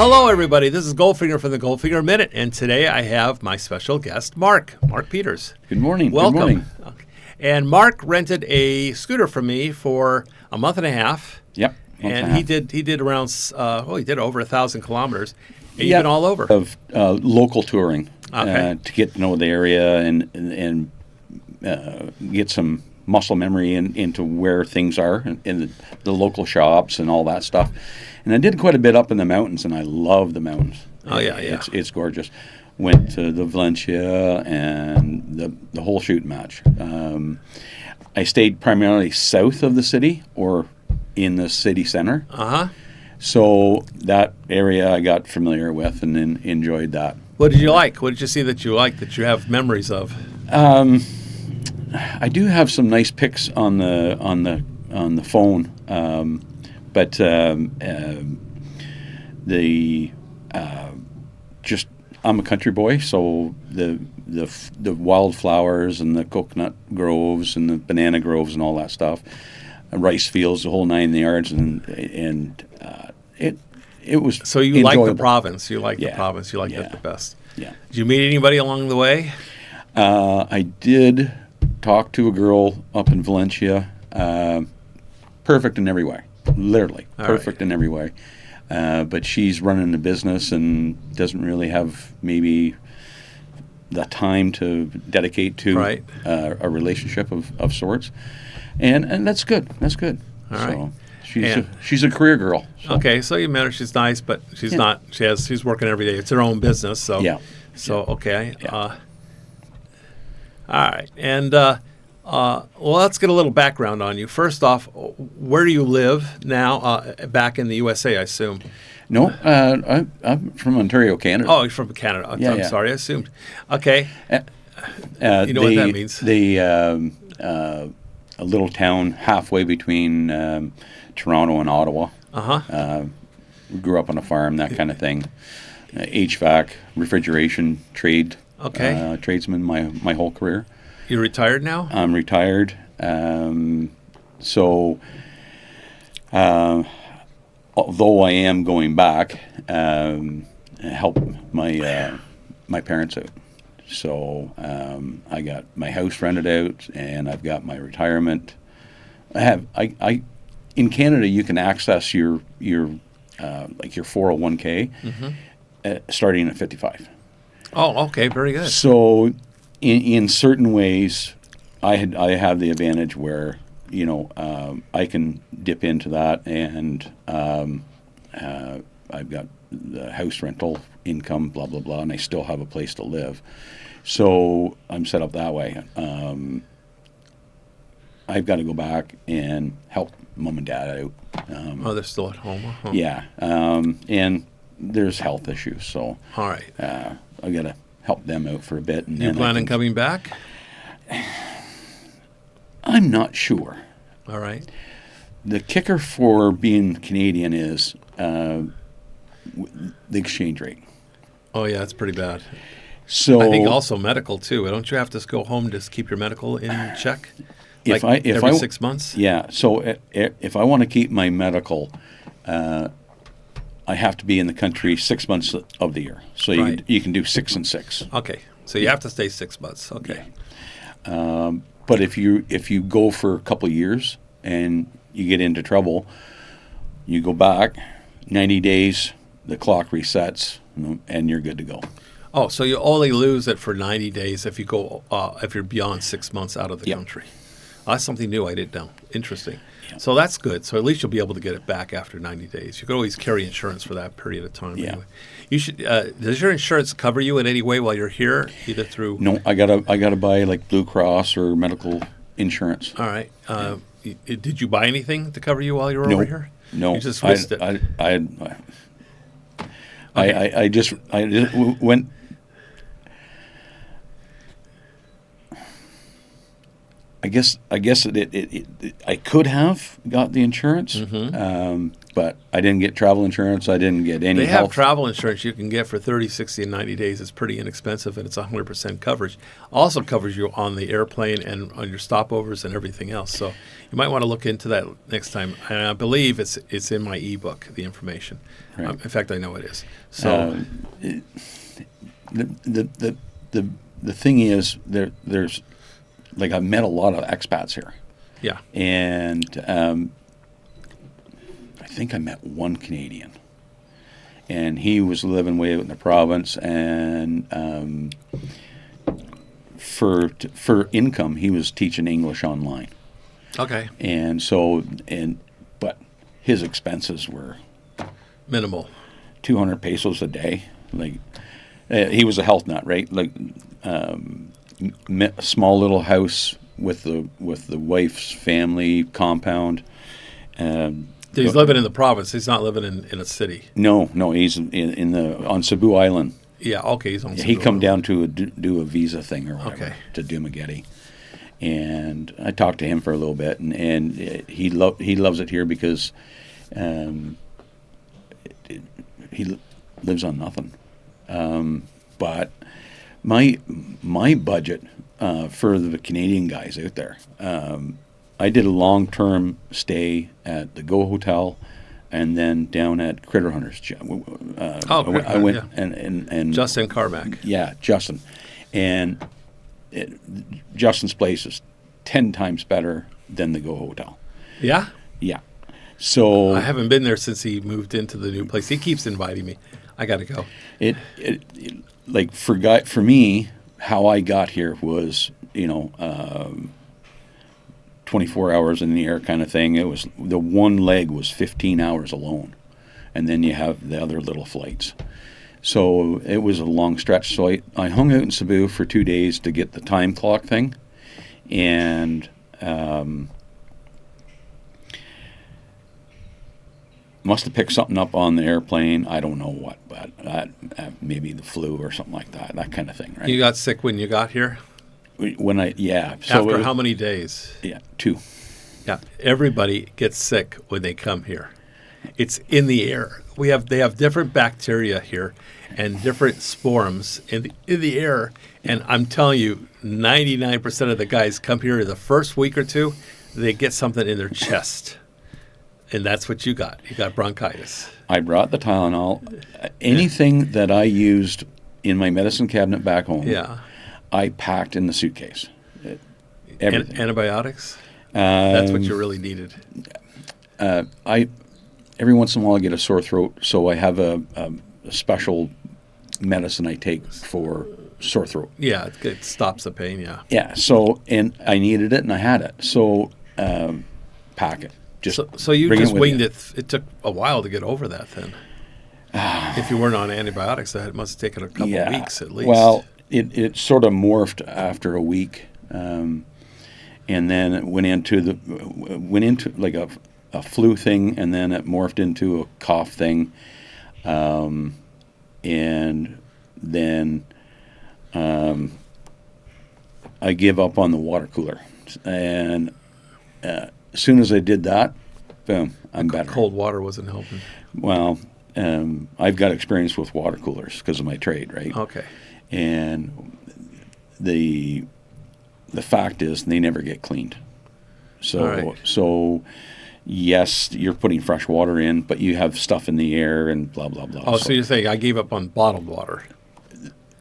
Well, hello, everybody. This is Goldfinger from the Goldfinger Minute, and today I have my special guest, Mark Peters. Good morning. Welcome. Good morning. Okay. And Mark rented a scooter from me for a month and a half. Yep. And he did around, he did over 1,000 kilometers. And you've Yep. been all over. Of local touring Okay. to get to know the area and get some muscle memory into where things are in the local shops and all that stuff. And I did quite a bit up in the mountains, and I love the mountains. Oh, yeah. It's gorgeous. Went to the Valencia and the whole shoot match. I stayed primarily south of the city or in the city center. Uh-huh. So that area I got familiar with and then enjoyed that. What did you like? What did you see that you liked, that you have memories of? I do have some nice pics on the phone, but just I'm a country boy, so the wildflowers and the coconut groves and the banana groves and all that stuff, rice fields, the whole 9 yards, and it was. So you enjoyable. like the province. You like the Yeah. province. You like Yeah. it the best. Yeah. Did you meet anybody along the way? I did talk to a girl up in Valencia. Perfect in every way, literally All perfect right. in every way. But she's running a business and doesn't really have maybe the time to dedicate to Right. A relationship of sorts, and that's good. That's good. All so right. she's a career girl. So. Okay, so you met her. She's nice, but she's not. She's working every day. It's her own business. So Yeah. So okay. Yeah. All right, and well, let's get a little background on you. First off, where do you live now? Back in the USA, I assume. No, I'm from Ontario, Canada. Oh, you're from Canada. Yeah, I'm yeah. sorry, I assumed. Okay. You know what that means? A little town halfway between Toronto and Ottawa. Uh-huh. We grew up on a farm, that kind of thing. HVAC, refrigeration, trade. Okay. Tradesman my whole career. You're retired now? I'm retired. Although I am going back, help my parents out. So I got my house rented out, and I've got my retirement. I in Canada you can access your like your 401k starting at 55. Oh, okay, very good. So in certain ways, I have the advantage where I can dip into that, and I've got the house rental income, blah blah blah, and I still have a place to live. So I'm set up that way. I've got to go back and help mom and dad out. They're still at home? Uh-huh. Yeah, and there's health issues, so All right. I've got to help them out for a bit. And You then plan on coming back? I'm not sure. All right. The kicker for being Canadian is the exchange rate. Oh, yeah, it's pretty bad. So I think also medical, too. Don't you have to go home to keep your medical in check? if every 6 months? Yeah. So if I want to keep my medical, I have to be in the country 6 months of the year. So Right. you can do 6 and 6. Okay. So you have to stay 6 months. Okay. But if you go for a couple of years and you get into trouble, you go back 90 days, the clock resets, and you're good to go. Oh, so you only lose it for 90 days if you go if you're beyond 6 months out of the Yep. country. That's something new I didn't know. Interesting. Yeah. So that's good. So at least you'll be able to get it back after 90 days. You could always carry insurance for that period of time. Yeah. Anyway. You should. Does your insurance cover you in any way while you're here, either through? No, I gotta buy like Blue Cross or medical insurance. All right. Did you buy anything to cover you while you were No. over here? No, You just missed it. I just went. I guess I could have got the insurance, but I didn't get travel insurance. I didn't get any They health. have travel insurance you can get for 30, 60, and 90 days. It's pretty inexpensive, and it's 100% coverage. Also covers you on the airplane and on your stopovers and everything else. So you might want to look into that next time. And I believe it's in my ebook, the information. Right. In fact, I know it is. So The thing is, there's like I've met a lot of expats here, yeah. and I think I met one Canadian, and he was living way out in the province, and for income, he was teaching English online, Okay. and but his expenses were Minimal. 200 pesos a day. Like he was a health nut, right? Like a small little house with the wife's family compound. He's living in the province. He's not living in a city. No, he's on Cebu Island. Yeah, okay. He's on He Cebu. come down to do a visa thing or whatever Okay. to Dumaguete. And I talked to him for a little bit, and he loves it here because he lives on nothing. But my budget for the Canadian guys out there, I did a long-term stay at the Go Hotel, and then down at Critter Hunters. I went yeah. and Justin Carmack. yeah, Justin, and Justin's place is 10 times better than the Go Hotel. Yeah? Yeah, so I haven't been there since he moved into the new place. He keeps inviting me. I got to go. it like for me, how I got here was 24 hours in the air kind of thing. It was the one leg was 15 hours alone, and then you have the other little flights. So it was a long stretch. So I hung out in Cebu for 2 days to get the time clock thing, and must have picked something up on the airplane. I don't know what, but maybe the flu or something like that kind of thing, right? You got sick when you got here? So How many days? Yeah, 2. Yeah, everybody gets sick when they come here. It's in the air. They have different bacteria here and different sporums in the air. And I'm telling you, 99% of the guys come here the first week or two, they get something in their chest. And that's what you got. You got bronchitis. I brought the Tylenol. Anything that I used in my medicine cabinet back home, Yeah. I packed in the suitcase. Everything. Antibiotics? That's what you really needed. Every once in a while I get a sore throat, so I have a special medicine I take for sore throat. Yeah, it stops the pain, yeah. Yeah, so, and I needed it and I had it. So pack it. So you bring just with winged you. it. It took a while to get over that then. If you weren't on antibiotics, that must have taken a couple of weeks at least. Well, it sort of morphed after a week, and then it went into like a flu thing, and then it morphed into a cough thing, and then I give up on the water cooler, and as soon as I did that, boom, I'm better. Cold water wasn't helping. Well, I've got experience with water coolers because of my trade, right? Okay. And the fact is they never get cleaned. So All right. so yes, you're putting fresh water in, but you have stuff in the air and blah blah blah. Oh, so you're saying I gave up on bottled water?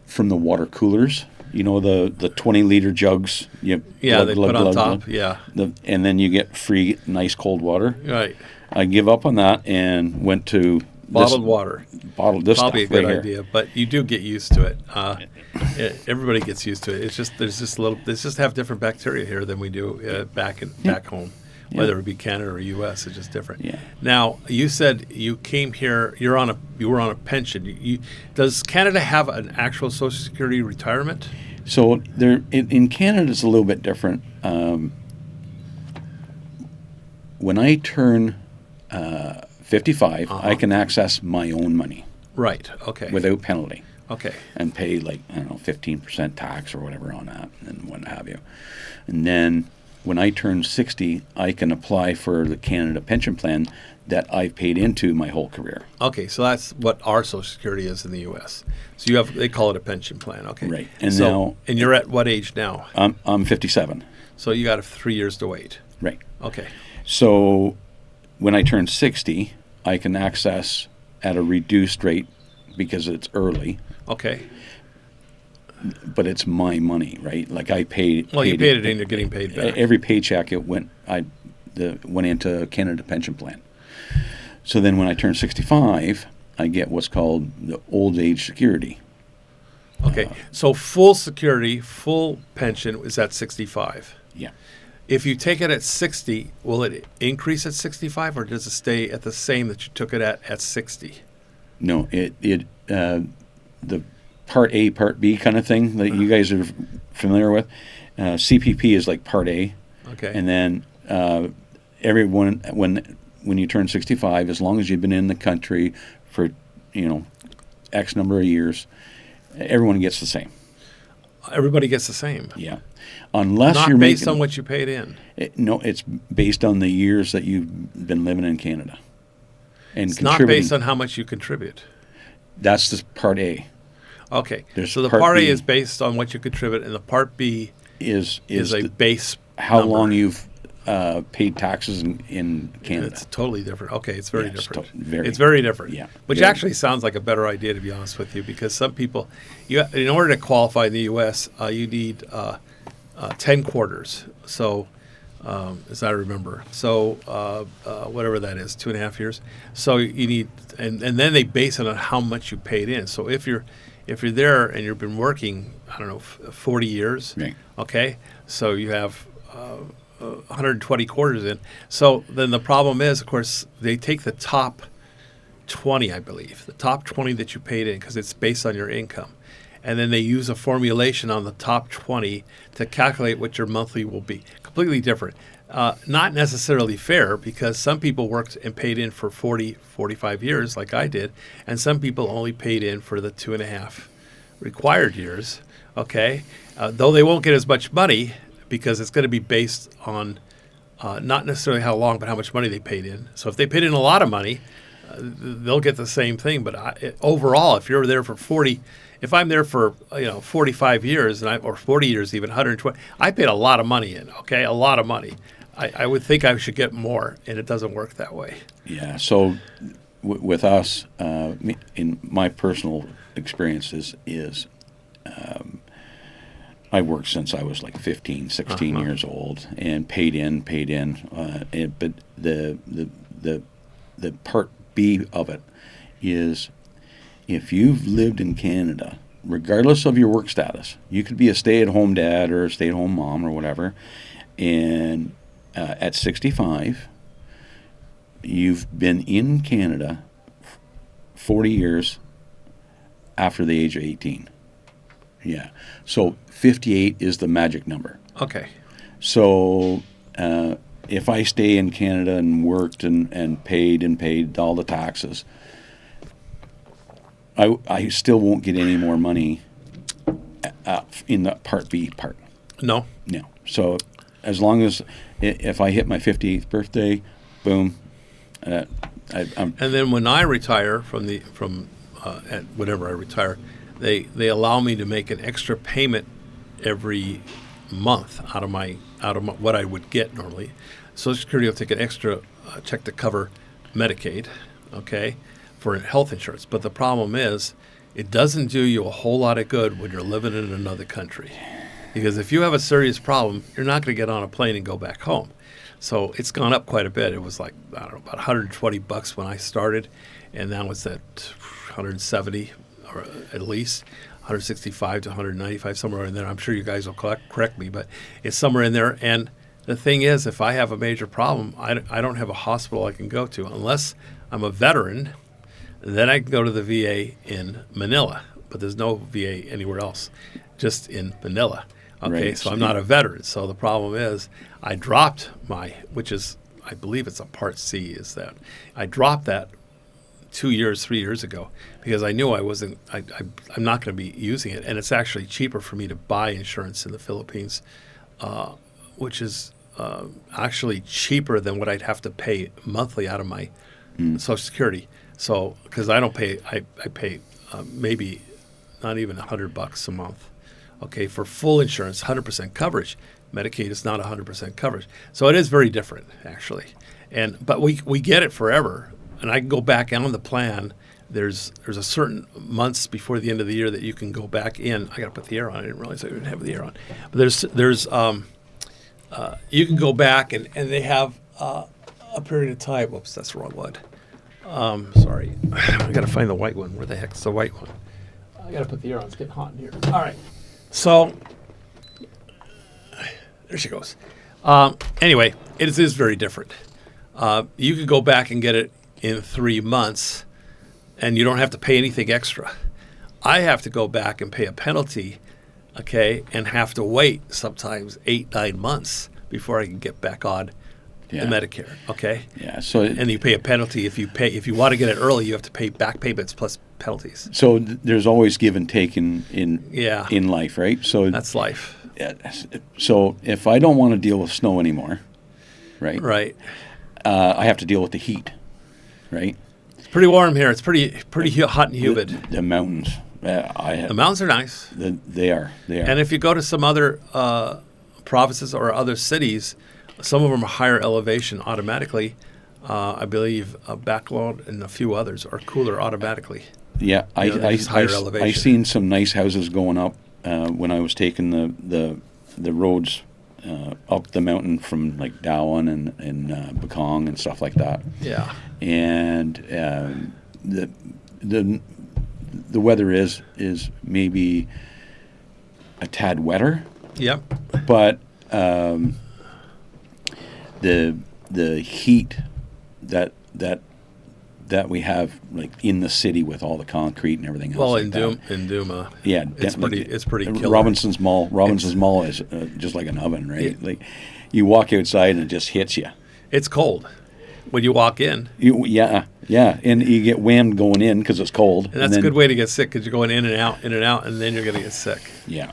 From the water coolers, the 20-liter jugs. They put on top. Yeah. And then you get free nice cold water. Right. I give up on that and went to Bottled water. Bottled this Probably a stuff good right idea, but you do get used to it. Everybody gets used to it. It's just there's just have different bacteria here than we do back home, whether it be Canada or U.S. It's just different. Yeah. Now you said you came here. You were on a pension. Does Canada have an actual Social Security retirement? So there in Canada it's a little bit different. When I turn 55, I can access my own money. Right. Okay. Without penalty. Okay. And pay 15% tax or whatever on that and what have you. And then when I turn 60, I can apply for the Canada pension plan that I've paid into my whole career. Okay, so that's what our Social Security is in the U.S. So you have, they call it a pension plan. Okay, Right. And so, now, and you're at what age now? I'm 57. So you got 3 years to wait. Right. Okay. So when I turn 60, I can access at a reduced rate because it's early, Okay. but it's my money, right? Like I paid. Well, you paid it in, you're getting paid back. Every paycheck it went into Canada pension plan. So then when I turn 65, I get what's called the old age security. Okay, so full security, full pension is at 65. Yeah. If you take it at 60, will it increase at 65, or does it stay at the same that you took it at 60? No, the Part A, Part B kind of thing that you guys are familiar with. CPP is like Part A. Okay. And then everyone, when you turn 65, as long as you've been in the country for, X number of years, everyone gets the same. Everybody gets the same. Yeah. Unless Not you're based making, on what you paid in. No, it's based on the years that you've been living in Canada. And It's not based on how much you contribute. That's the Part A. Okay, There's so the Part Part A B. is based on what you contribute, and the Part B Is a base how number. long you've paid taxes in Canada. It's totally different. Okay, it's very Yeah, it's different. very- It's very different. Yeah, Which very. actually sounds like a better idea, to be honest with you, because some people, in order to qualify in the U.S., you need 10 quarters. So, as I remember, so whatever that is, 2.5 years. So you need, and then they base it on how much you paid in. So if you're there and you've been working, I don't know, 40 years, Right. okay, so you have 120 quarters in. So then the problem is, of course, they take the top 20, I believe, the top 20 that you paid in, because it's based on your income. And then they use a formulation on the top 20 to calculate what your monthly will be. Completely different. Not necessarily fair, because some people worked and paid in for 40, 45 years, like I did, and some people only paid in for the 2.5 required years, okay? Though they won't get as much money, because it's going to be based on not necessarily how long, but how much money they paid in. So if they paid in a lot of money, they'll get the same thing. But overall, if you're there for 40, if I'm there for 45 years or 40 years, even 120, I paid a lot of money in. Okay, a lot of money. I would think I should get more, and it doesn't work that way. Yeah. So with us, in my personal experiences, I worked since I was like 15, 16 years old, and paid in. But the Part B of it is, if you've lived in Canada, regardless of your work status, you could be a stay-at-home dad or a stay-at-home mom or whatever, and at 65, you've been in Canada 40 years after the age of 18. Yeah. So 58 is the magic number. Okay. So if I stay in Canada and worked and paid all the taxes, I still won't get any more money in the Part B part. No. No. So as long as if I hit my 58th birthday, boom. I'm And then when I retire from at whenever I retire, they allow me to make an extra payment every month out of what I would get normally. Social Security will take an extra check to cover Medicaid, okay, for health insurance. But the problem is, it doesn't do you a whole lot of good when you're living in another country. Because if you have a serious problem, you're not going to get on a plane and go back home. So it's gone up quite a bit. It was like, I don't know, about $120 when I started, and now it's at 170 or at least 165 to 195, somewhere in there. I'm sure you guys will correct me, but it's somewhere in there. And the thing is, if I have a major problem, I don't have a hospital I can go to unless I'm a veteran. Then I can go to the VA in Manila, but there's no VA anywhere else, just in Manila. Okay, Right. so I'm not a veteran. So the problem is, I dropped which is, I believe it's a Part C, is that I dropped that 3 years ago, because I knew I'm not going to be using it, and it's actually cheaper for me to buy insurance in the Philippines, which is actually cheaper than what I'd have to pay monthly out of my Social Security. So, because I don't pay, I pay maybe not even $100 a month. Okay, for full insurance, 100% coverage. Medicaid is not 100% coverage, so it is very different actually. But we get it forever, and I can go back on the plan. There's a certain months before the end of the year that you can go back in. I got to put the air on. I didn't realize I didn't have the air on. But there's you can go back and they have a period of time. Whoops, that's the wrong one. Sorry, I got to find the white one. Where the heck's the white one? I got to put the air on. It's getting hot in here. All right, so there she goes. Anyway, it is very different. You could go back and get it in 3 months, and you don't have to pay anything extra. I have to go back and pay a penalty, okay, and have to wait sometimes 8-9 months before I can get back on the Medicare, okay? Yeah. So and you pay a penalty if you want to get it early. You have to pay back payments plus penalties. So there's always give and take in life, right? So that's life. So if I don't want to deal with snow anymore, right? I have to deal with the heat, right? It's pretty warm here. It's pretty hot and humid. The mountains. The mountains are nice. They are. And if you go to some other provinces or other cities, some of them are higher elevation automatically. I believe Backlot and a few others are cooler automatically. Yeah, I seen some nice houses going up when I was taking the roads up the mountain from like Dauin and Bakong and stuff like that. Yeah. And the weather is maybe a tad wetter. Yep. But the heat that we have like in the city with all the concrete and everything else. Well, like in Duma, yeah, it's pretty killer. Robinson's Mall is just like an oven, right? Like you walk outside and it just hits you. It's cold when you walk in. Yeah, and you get whammed going in because it's cold. And that's a good way to get sick because you're going in and out, and then you're going to get sick. Yeah.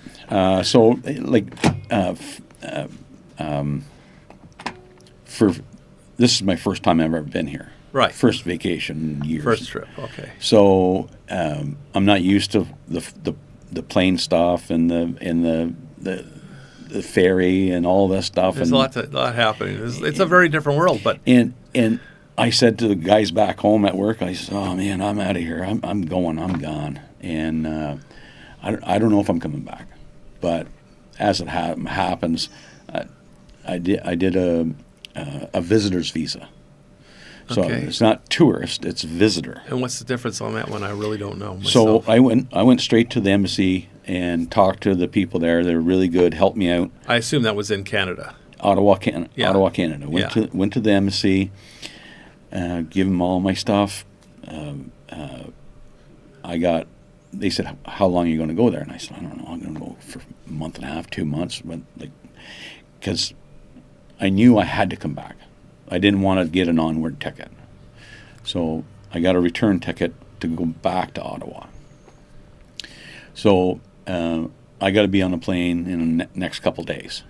So like for this is my first time I've ever been here. Right. First vacation in years. First trip. Okay. So I'm not used to the plane stuff and the ferry and all this stuff. There's a lot happening. It's a very different world. But and I said to the guys back home at work, I said, "Oh man, I'm out of here. I'm gone." And I don't know if I'm coming back, but as it happens, I did a visitor's visa. So it's not tourist, it's visitor. And what's the difference on that one? I really don't know myself. So I went straight to the embassy and talked to the people there. They were really good, helped me out. I assume that was in Canada. Ottawa, Canada. Yeah. Ottawa, Canada. Went to the embassy, give them all my stuff. They said, "How long are you going to go there?" And I said, "I don't know. I'm going to go for a month and a half, 2 months." Because I knew I had to come back. I didn't want to get an onward ticket. So I got a return ticket to go back to Ottawa. So I got to be on a plane in the next couple days.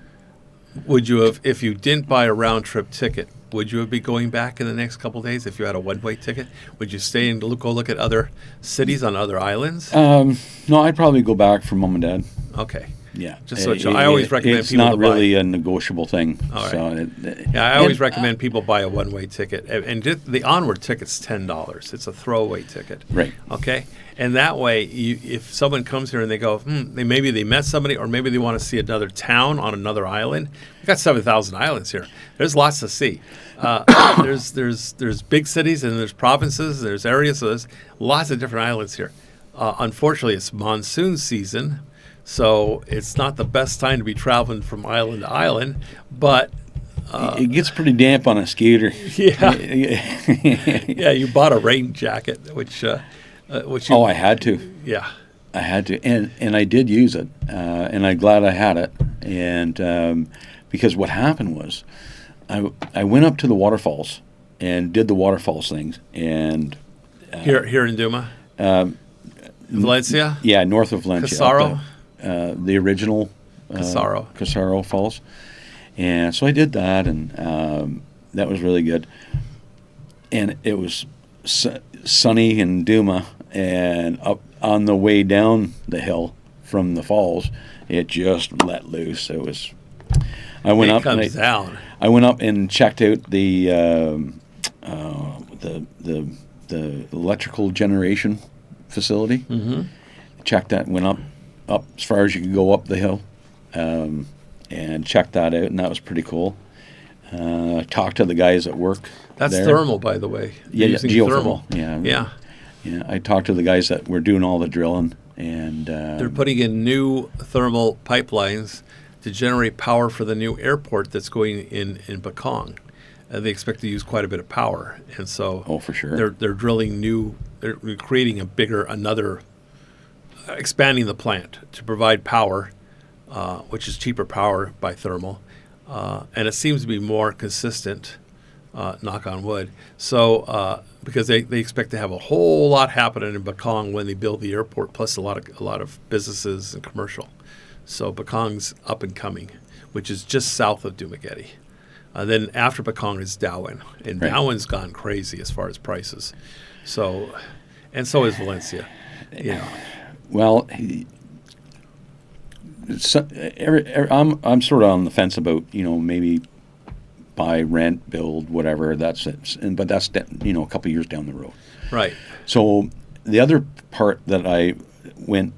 Would you have, if you didn't buy a round-trip ticket, would you be going back in the next couple days if you had a one-way ticket? Would you stay and go look at other cities on other islands? No, I'd probably go back for mom and dad. Okay. Yeah, just so I always recommend it's people not to really buy. a negotiable thing. All right. So I always recommend people buy a one-way ticket, and the onward ticket's $10. It's a throwaway ticket. Right. Okay, and that way, if someone comes here and they go, maybe they met somebody, or maybe they want to see another town on another island. We've got 7,000 islands here. There's lots to see. There's big cities and there's provinces, and there's areas. So there's lots of different islands here. Unfortunately, it's monsoon season. So it's not the best time to be traveling from island to island, but it gets pretty damp on a skater. Yeah, yeah. You bought a rain jacket, which I had to. Yeah, I had to, and I did use it, and I'm glad I had it, and because what happened was, I went up to the waterfalls and did the waterfalls things, and here in Duma, Valencia. Yeah, north of Valencia. Casaro. The original Casaro Falls, And so I did that, and that was really good. And it was sunny in Duma, and up on the way down the hill from the falls, it just let loose. It was. I went up. Comes down. I went up and checked out the electrical generation facility. Mm-hmm. Checked that. Went up as far as you could go up the hill, and checked that out, and that was pretty cool. Talked to the guys at work. That's there. Thermal, by the way. Yeah, using geothermal. Yeah. Yeah. I talked to the guys that were doing all the drilling, and They're putting in new thermal pipelines to generate power for the new airport that's going in Bakong. They expect to use quite a bit of power, and so for sure they're drilling new. They're creating expanding the plant to provide power, which is cheaper power by thermal, and it seems to be more consistent. Knock on wood. So because they expect to have a whole lot happening in Bakong when they build the airport, plus a lot of businesses and commercial. So Bakong's up and coming, which is just south of Dumaguete. Then after Bakong is Dauin, and right. Dauin's gone crazy as far as prices. So is Valencia. Well, I'm sort of on the fence about maybe buy, rent, build, whatever. But that's a couple years down the road. Right. So the other part that I went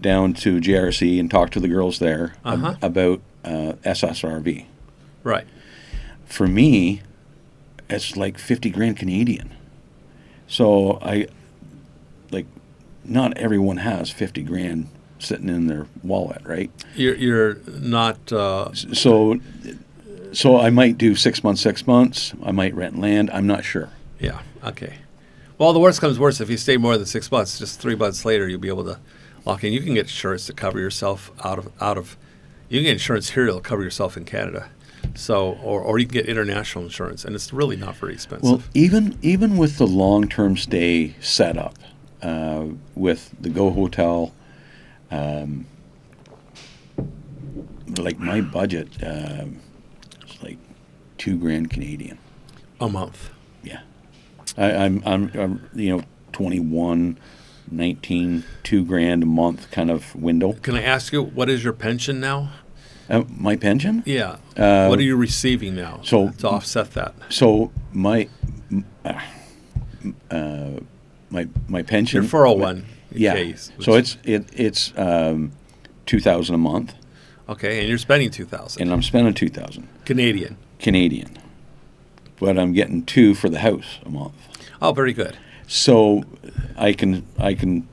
down to JRC and talked to the girls there about SSRV. Right. For me, it's like 50 grand Canadian. So not everyone has 50 grand sitting in their wallet, right? You're not. So I might do 6 months, 6 months. I might rent land. I'm not sure. Yeah. Okay. Well, the worst comes worse. If you stay more than 6 months, just 3 months later, you'll be able to lock in. You can get insurance to cover yourself out of. You can get insurance here that'll cover yourself in Canada. So, or you can get international insurance, and it's really not very expensive. Well, even with the long-term stay setup, with the Go Hotel, like my budget. Like $2,000 Canadian a month. Yeah, I'm 21, 19, $2,000 a month kind of window. Can I ask you, what is your pension now? My pension? Yeah. What are you receiving now? So to offset that. So my pension. Your 401. Yeah. Case, so it's $2,000 a month. Okay, and you're spending $2,000. And I'm spending $2,000 Canadian, but I'm getting $2,000 for the house a month. Oh, very good. So I can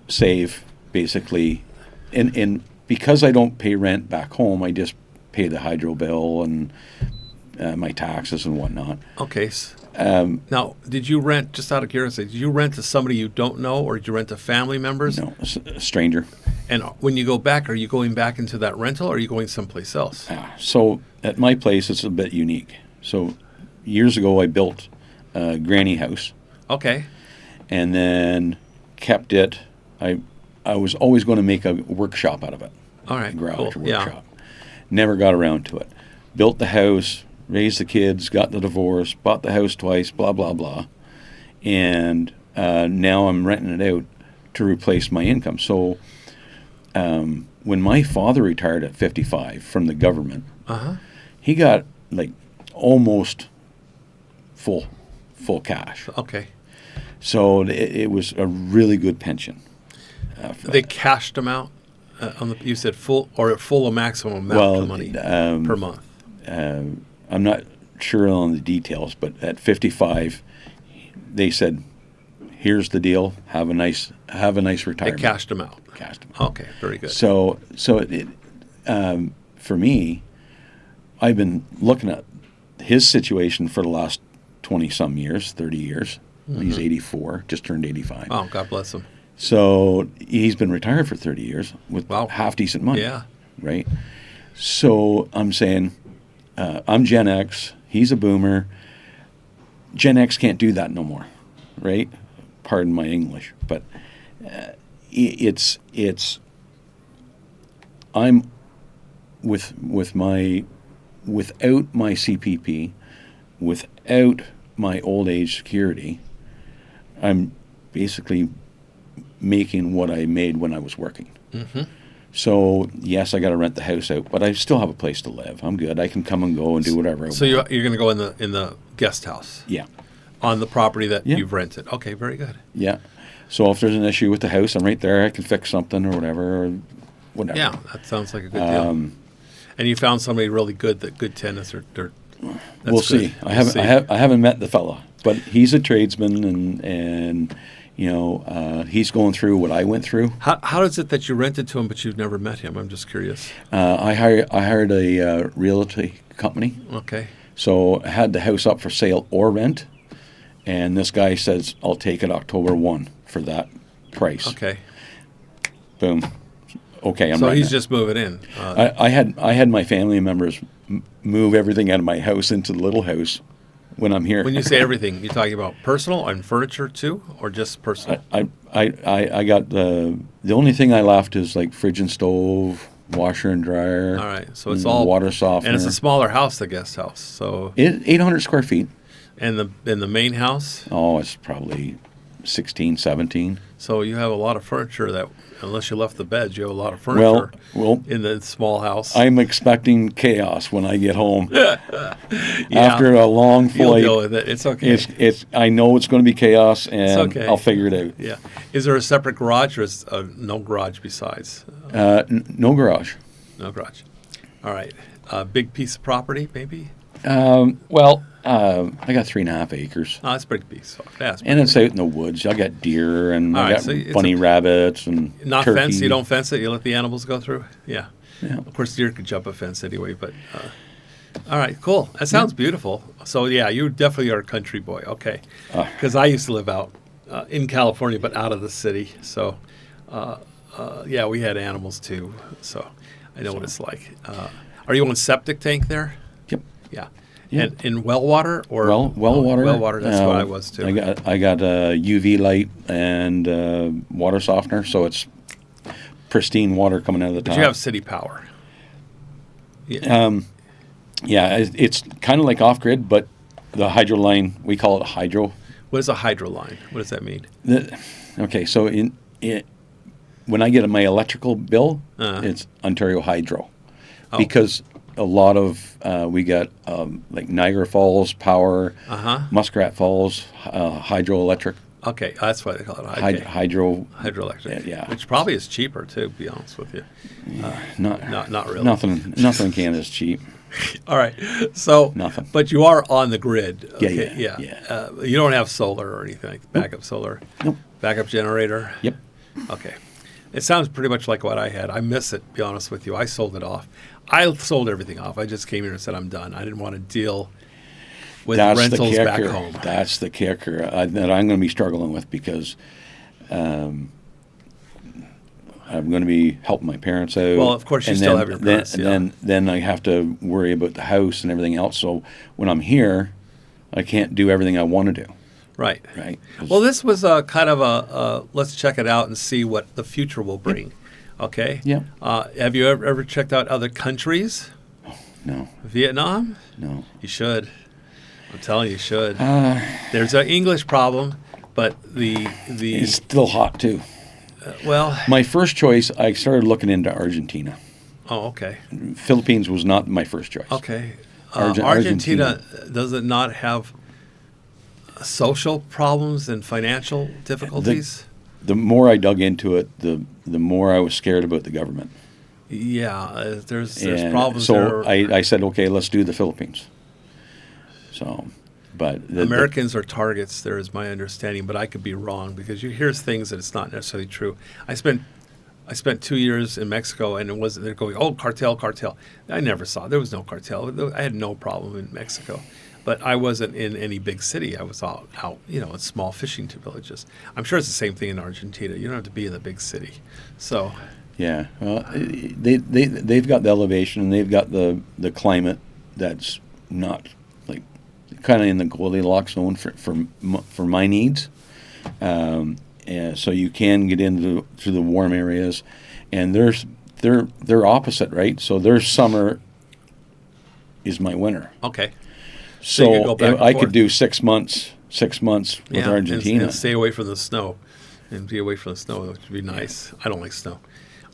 save basically, and because I don't pay rent back home, I just pay the hydro bill and my taxes and whatnot. Okay. Now, did you rent, just out of curiosity, did you rent to somebody you don't know, or did you rent to family members? No, a stranger. And when you go back, are you going back into that rental, or are you going someplace else? So at my place, it's a bit unique. So years ago, I built a granny house. Okay. And then kept it. I was always going to make a workshop out of it. All right. A garage cool. workshop. Yeah. Never got around to it. Built the house, raised the kids, got the divorce, bought the house twice, blah, blah, blah. And now I'm renting it out to replace my income. So when my father retired at 55 from the government, he got like almost full cash. Okay. So it was a really good pension. They cashed them out you said full or maximum amount of money per month. I'm not sure on the details, but at 55, they said, "Here's the deal. Have a nice retirement." They cashed them out. Okay, very good. So for me, I've been looking at his situation for the last 20-some years, 30 years. Mm-hmm. He's 84, just turned 85. Oh, God bless him. So he's been retired for 30 years with half-decent money. Yeah. Right? So I'm saying, I'm Gen X, he's a boomer. Gen X can't do that no more, right? Pardon my English. But I'm with my without my CPP, without my old age security, I'm basically making what I made when I was working. Mm-hmm. So yes, I got to rent the house out, but I still have a place to live. I'm good. I can come and go and do whatever I want. So you're going to go in the guest house? Yeah. On the property that Yeah. you've rented. Okay, very good. Yeah. So if there's an issue with the house, I'm right there. I can fix something or whatever. Or whatever. Yeah, that sounds like a good deal. And you found somebody really good, that good tenants are. We'll see. I haven't met the fella, but he's a tradesman, and he's going through what I went through. How is it that you rented to him, but you've never met him? I'm just curious. I hired a realty company. Okay. So I had the house up for sale or rent, and this guy says, I'll take it October 1 for that price. Okay. Boom. Okay, I'm so renting he's it. just moving in. I had my family members move everything out of my house into the little house when I'm here. When you say everything, you're talking about personal and furniture too, or just personal? I got the only thing I left is like fridge and stove, washer and dryer. All right, so it's all water softener. And it's a smaller house, the guest house. So 800 square feet. And the main house? Oh, it's probably 16, 17. So you have a lot of furniture that, unless you left the beds, you have a lot of furniture well, in the small house. I'm expecting chaos when I get home. Yeah. After a long flight. You'll deal with it. It's okay. I know it's going to be chaos, and It's okay. I'll figure it out. Yeah. Is there a separate garage, or is no garage besides? No garage. No garage. All right. Big piece of property, maybe? I got 3.5 acres. Oh, that's a big piece. And it's out in the woods. I got deer, and All I right, got so bunny rabbits and not turkey. fence. You don't fence it. You let the animals go through. Yeah. Yeah. Of course, deer could jump a fence anyway. But all right, cool. That sounds beautiful. So yeah, you definitely are a country boy. Okay. Because I used to live out in California, but out of the city. So yeah, we had animals too. So I know what it's like. Are you on septic tank there? Yep. Yeah. Yeah. And in well water or well water? Well water. That's what I was too. I got a UV light and water softener, so it's pristine water coming out of the top. But you have city power. Yeah. It's kind of like off grid, but the hydro line, we call it hydro. What is a hydro line? What does that mean? Okay, so when I get my electrical bill, it's Ontario Hydro, because a lot of we got like Niagara Falls Power, Muskrat Falls hydroelectric. Okay, that's why they call it hydroelectric. Yeah, which probably is cheaper too. To be honest with you, not really. Nothing in Canada is cheap. All right, so nothing. But you are on the grid. Okay, yeah. You don't have solar or anything like backup solar. Nope. Backup generator. Yep. Okay. It sounds pretty much like what I had. I miss it, to be honest with you. I sold it off. I sold everything off. I just came here and said I'm done. I didn't want to deal with rentals back home. That's the kicker that I'm going to be struggling with, because I'm going to be helping my parents out. Well, of course, you still have your parents. Then I have to worry about the house and everything else. So when I'm here, I can't do everything I want to do. Right. Right. Well, this was a kind of a let's check it out and see what the future will bring. Yep. Okay. Yeah. Have you ever checked out other countries? Oh, no. Vietnam? No. You should. I'm telling you should. There's an English problem, but the it's still hot too. Well, my first choice, I started looking into Argentina. Oh, okay. Philippines was not my first choice. Okay. Argentina, does it not have social problems and financial difficulties? The more I dug into it, the more I was scared about the government. Yeah, there's problems so there. I said, okay, let's do the Philippines. So, but Americans are targets there, is my understanding, but I could be wrong, because you hear things that it's not necessarily true. I spent 2 years in Mexico, and they're going, oh, cartel. I never saw. There was no cartel. I had no problem in Mexico. But I wasn't in any big city. I was out, in small fishing villages. I'm sure it's the same thing in Argentina. You don't have to be in the big city. So, yeah, well, they've got the elevation, and they've got the climate that's not like kind of in the Goldilocks zone for my needs. And so you can get into the warm areas, and they're opposite, right? So their summer is my winter. Okay. So you could go back and I forth. could do 6 months. 6 months with Argentina. And stay away from the snow. And be away from the snow, which would be nice. I don't like snow.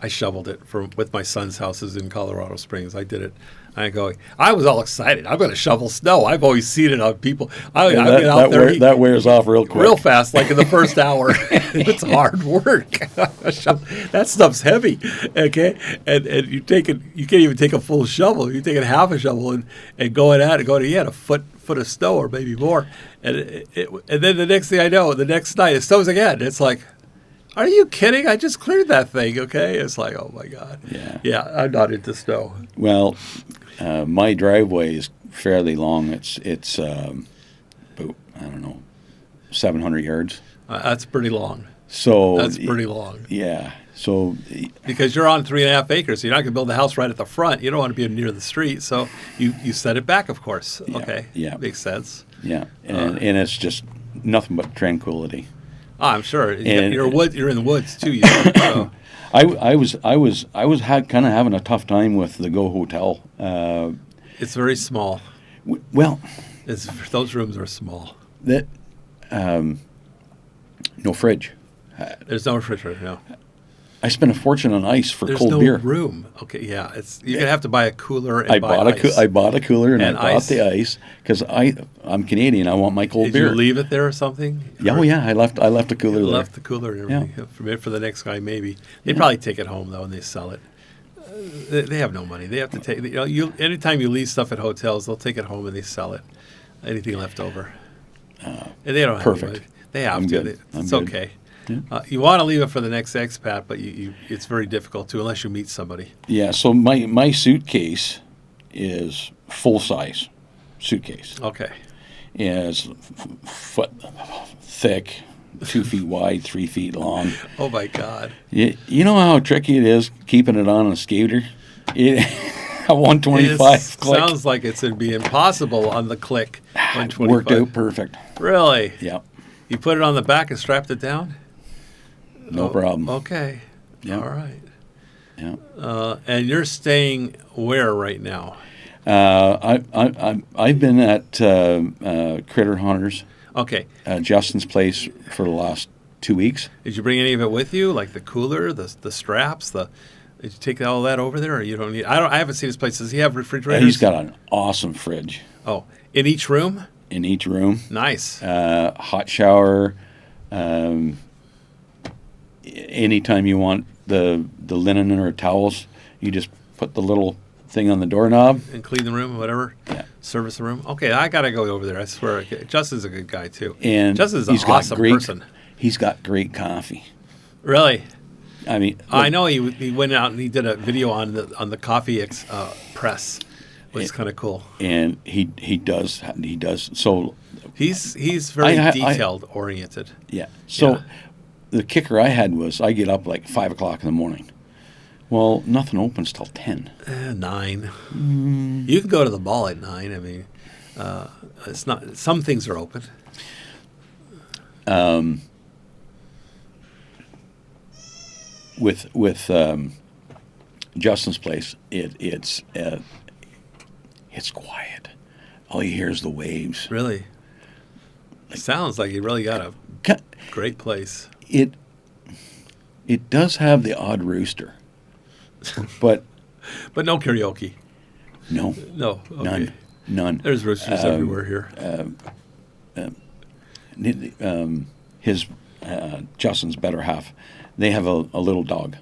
I shoveled it with my son's houses in Colorado Springs. I did it. I was all excited. I'm going to shovel snow. I've always seen it on people. I get out there. That wears off real quick. Real fast, like in the first hour. It's hard work. That stuff's heavy, okay? And you can't even take a full shovel. You're taking half a shovel and going at it, a foot of snow or maybe more. And then the next thing I know, the next night, it snows again. It's like, are you kidding? I just cleared that thing, okay? It's like, oh, my God. Yeah, I'm not into snow. Well, my driveway is fairly long. It's about, I don't know, 700 yards. That's pretty long. So That's pretty long. Yeah. So because you're on 3.5 acres, so you're not going to build a house right at the front. You don't want to be near the street, so you set it back, of course. Okay. Yeah. Makes sense. Yeah, and it's just nothing but tranquility. I'm sure. And you're in the woods too. You know, so. I was kind of having a tough time with the Go Hotel. It's very small. Well, those rooms are small. That no fridge. There's no refrigerator. No. I spent a fortune on ice for There's cold no beer. room. Okay, yeah, you're gonna have to buy a cooler. And I bought a cooler and I bought ice. the ice because I'm Canadian. I want my cold beer. Did you leave it there or something? Yeah, I left a cooler there. Left the cooler and everything for the next guy maybe. They probably take it home though and they sell it. They have no money. They have to take. Anytime you leave stuff at hotels, they'll take it home and they sell it. Anything left over. And they don't have perfect. Money. They have I'm to. good. It's I'm okay. Yeah. You want to leave it for the next expat, but it's very difficult to unless you meet somebody. Yeah, so my suitcase is full-size suitcase. Okay. It's foot thick, 2 feet wide, 3 feet long. Oh, my God. You know how tricky it is keeping it on a skater? A 125 click. Sounds like it's going to be impossible on the click. 125. Worked out perfect. Really? Yep. You put it on the back and strapped it down? No problem. Okay. Yep. All right. Yeah. And you're staying where right now? I've been at Critter Hunters. Okay. Justin's place for the last 2 weeks. Did you bring any of it with you, like the cooler, the straps, Did you take all that over there, or you don't need? I haven't seen his place. Does he have refrigerators? He's got an awesome fridge. Oh, in each room? In each room. Nice. Hot shower. Anytime you want the linen or towels, you just put the little thing on the doorknob and clean the room, whatever. Yeah. Service the room. Okay, I gotta go over there. I swear. Justin's a good guy too. And Justin's an awesome person. He's got great coffee. Really? I mean, I know he went out and he did a video on the coffee press. It was kind of cool. And he does. So he's very detailed oriented. Yeah. So the kicker I had was I get up like 5 o'clock in the morning. Well, nothing opens till 10. 9. You can go to the ball at 9. I mean, it's not. Some things are open. With Justin's place, it's quiet. All you hear is the waves. Really? It sounds like you really got a great place. It does have the odd rooster, but no karaoke. No. Okay. None. There's roosters everywhere here. His Justin's better half, they have a little dog,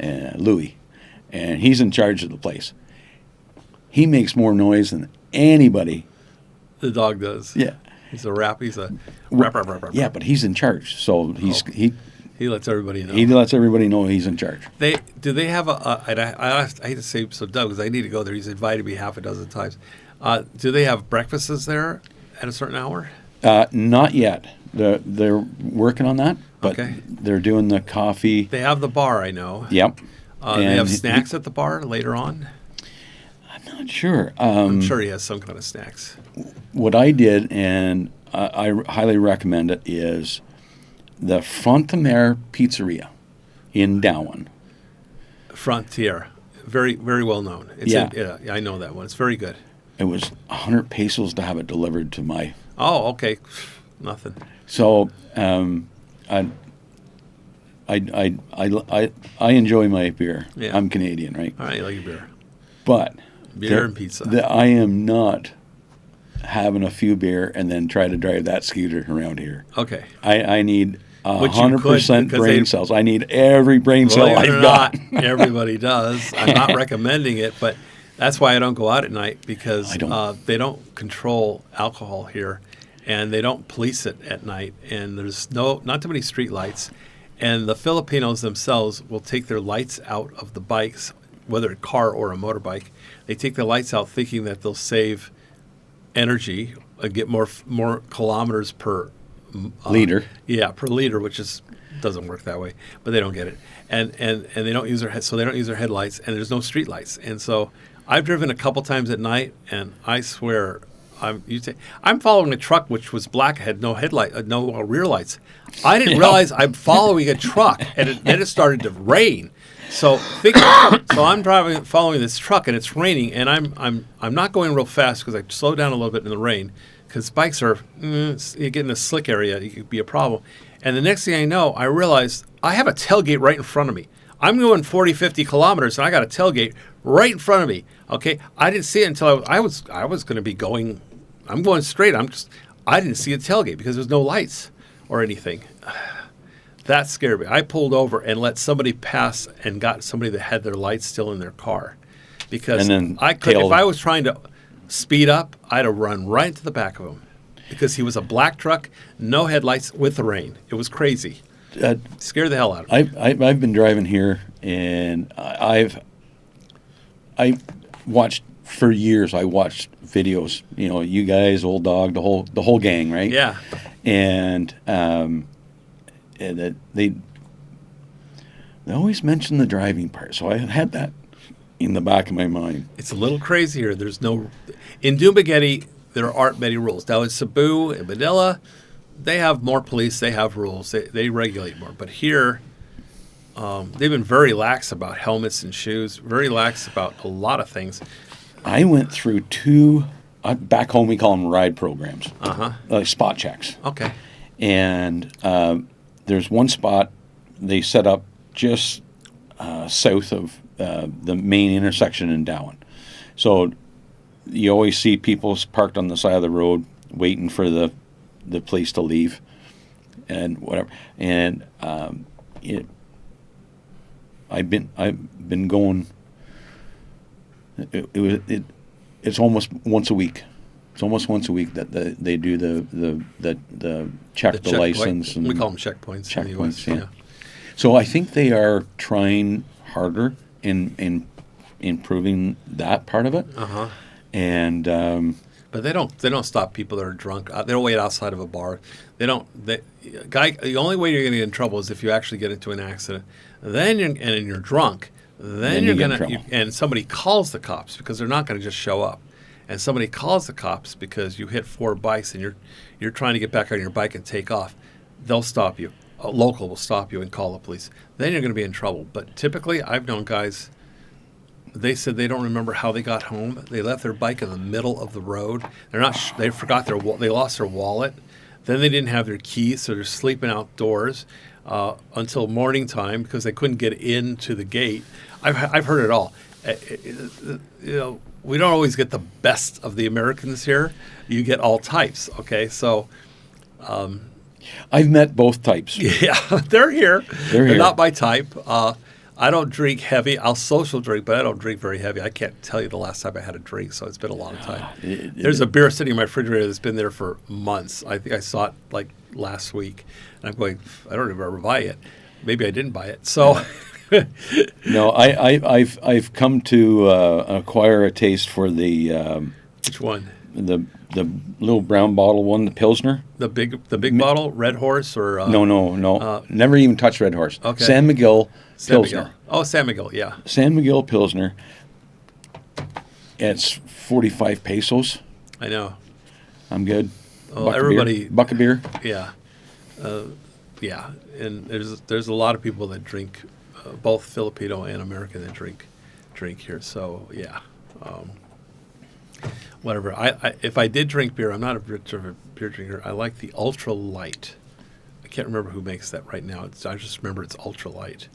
Louie, and he's in charge of the place. He makes more noise than anybody. The dog does. Yeah. He's a rap. He's a rap. Yeah, but he's in charge, so he lets everybody know. He lets everybody know he's in charge. Do they have I hate to say so, Doug, because I need to go there. He's invited me half a dozen times. Do they have breakfasts there at a certain hour? Not yet. They're working on that, but they're doing the coffee. They have the bar, I know. Yep. They have snacks at the bar later on? I'm not sure. I'm sure he has some kind of snacks. What I did, and I highly recommend it, is the Frontier Pizzeria in Dauin. Frontier. Very, very well known. I know that one. It's very good. it was 100 pesos to have it delivered to my. Oh, okay. Nothing. So I enjoy my beer. Yeah. I'm Canadian, right? All right, you like your beer. But Beer and pizza. I am not having a few beer and then try to drive that scooter around here. Okay. I need Which you could, 100% because brain cells. I need every brain cell Believe it or I've got. not, everybody does. I'm not recommending it, but that's why I don't go out at night, because they don't control alcohol here, and they don't police it at night, and there's not too many street lights, and the Filipinos themselves will take their lights out of the bikes, whether a car or a motorbike. They take the lights out thinking that they'll save energy, get more kilometers per Liter. Yeah, per liter, which doesn't work that way, but they don't get it, and they don't use they don't use their headlights, and there's no street lights, and so I've driven a couple times at night, and I swear I'm following a truck which was black, had no headlight, no rear lights. I didn't realize I'm following a truck, and then it started to rain. So I'm following this truck, and it's raining, and I'm not going real fast because I slow down a little bit in the rain, because bikes are you get in a slick area, it could be a problem. And the next thing I know, I realize I have a tailgate right in front of me. I'm going 40, 50 kilometers, and I got a tailgate right in front of me. Okay, I didn't see it until I was going to be going. I'm going straight. I didn't see a tailgate because there's no lights or anything. That scared me. I pulled over and let somebody pass and got somebody that had their lights still in their car, because if I was trying to speed up, I'd have run right into the back of him, because he was a black truck, no headlights, with the rain. It was crazy. Scared the hell out of me. I've been driving here, and I've watched for years. I watched videos. You know, you guys, Old Dog, the whole gang, right? Yeah. And they always mention the driving part, so I had that in the back of my mind. It's a little crazy here. In Dumaguete, there aren't many rules. Now in Cebu and Manila, they have more police. They have rules. They regulate more. But here, they've been very lax about helmets and shoes. Very lax about a lot of things. I went through two. Back home, we call them ride programs. Spot checks. Okay. And there's one spot they set up just south of the main intersection in Dauin. So you always see people parked on the side of the road waiting for the police to leave and whatever. And I've been going. It's almost once a week. It's almost once a week that they do the check the license. And we call them checkpoints. Checkpoints, yeah. So I think they are trying harder in improving that part of it. And but they don't stop people that are drunk. They don't wait outside of a bar. The only way you're going to get in trouble is if you actually get into an accident. Then you're drunk. Then you're going to, and somebody calls the cops, because they're not going to just show up. And somebody calls the cops because you hit 4 bikes and you're trying to get back on your bike and take off. They'll stop you. A local will stop you and call the police. Then you're going to be in trouble. But typically, I've known guys, they said they don't remember how they got home. They left their bike in the middle of the road. They forgot they lost their wallet. Then they didn't have their keys, so they're sleeping outdoors until morning time because they couldn't get into the gate. I've heard it all. We don't always get the best of the Americans here. You get all types. Okay, so. I've met both types. Yeah, they're here. They're here. Not my type. I don't drink heavy. I'll social drink, but I don't drink very heavy. I can't tell you the last time I had a drink, so it's been a long time. There's a beer sitting in my refrigerator that's been there for months. I think I saw it like last week, and I'm going, I don't remember buy it. Maybe I didn't buy it. So, no, I've come to acquire a taste for the which one? The little brown bottle one, the Pilsner. The big bottle, Red Horse or no. Never even touched Red Horse. Okay. San Miguel Pilsner. Miguel. Oh, San Miguel, yeah. San Miguel Pilsner. It's 45 pesos. I know. I'm good. Oh, Buck of beer. Yeah, yeah. And there's a lot of people that drink, both Filipino and American that drink here. So yeah. whatever. I if I did drink beer, I'm not a beer drinker. I like the ultra light. I can't remember who makes that right now. I just remember it's ultra light.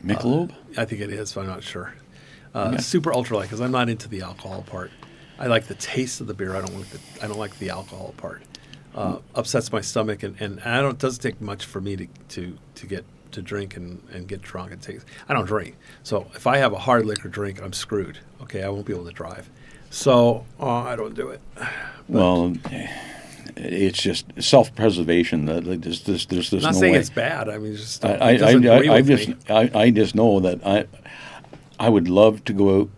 Michelob? I think it is, but I'm not sure. Okay. Super ultra light, because I'm not into the alcohol part. I like the taste of the beer. I don't like the alcohol part. Upsets my stomach, and it doesn't take much for me to get to drink and get drunk. I don't drink, so if I have a hard liquor drink, I'm screwed. Okay, I won't be able to drive, so I don't do it. Well, it's just self-preservation. There's I'm not no saying way. it's bad. I mean, just I just know that I would love to go out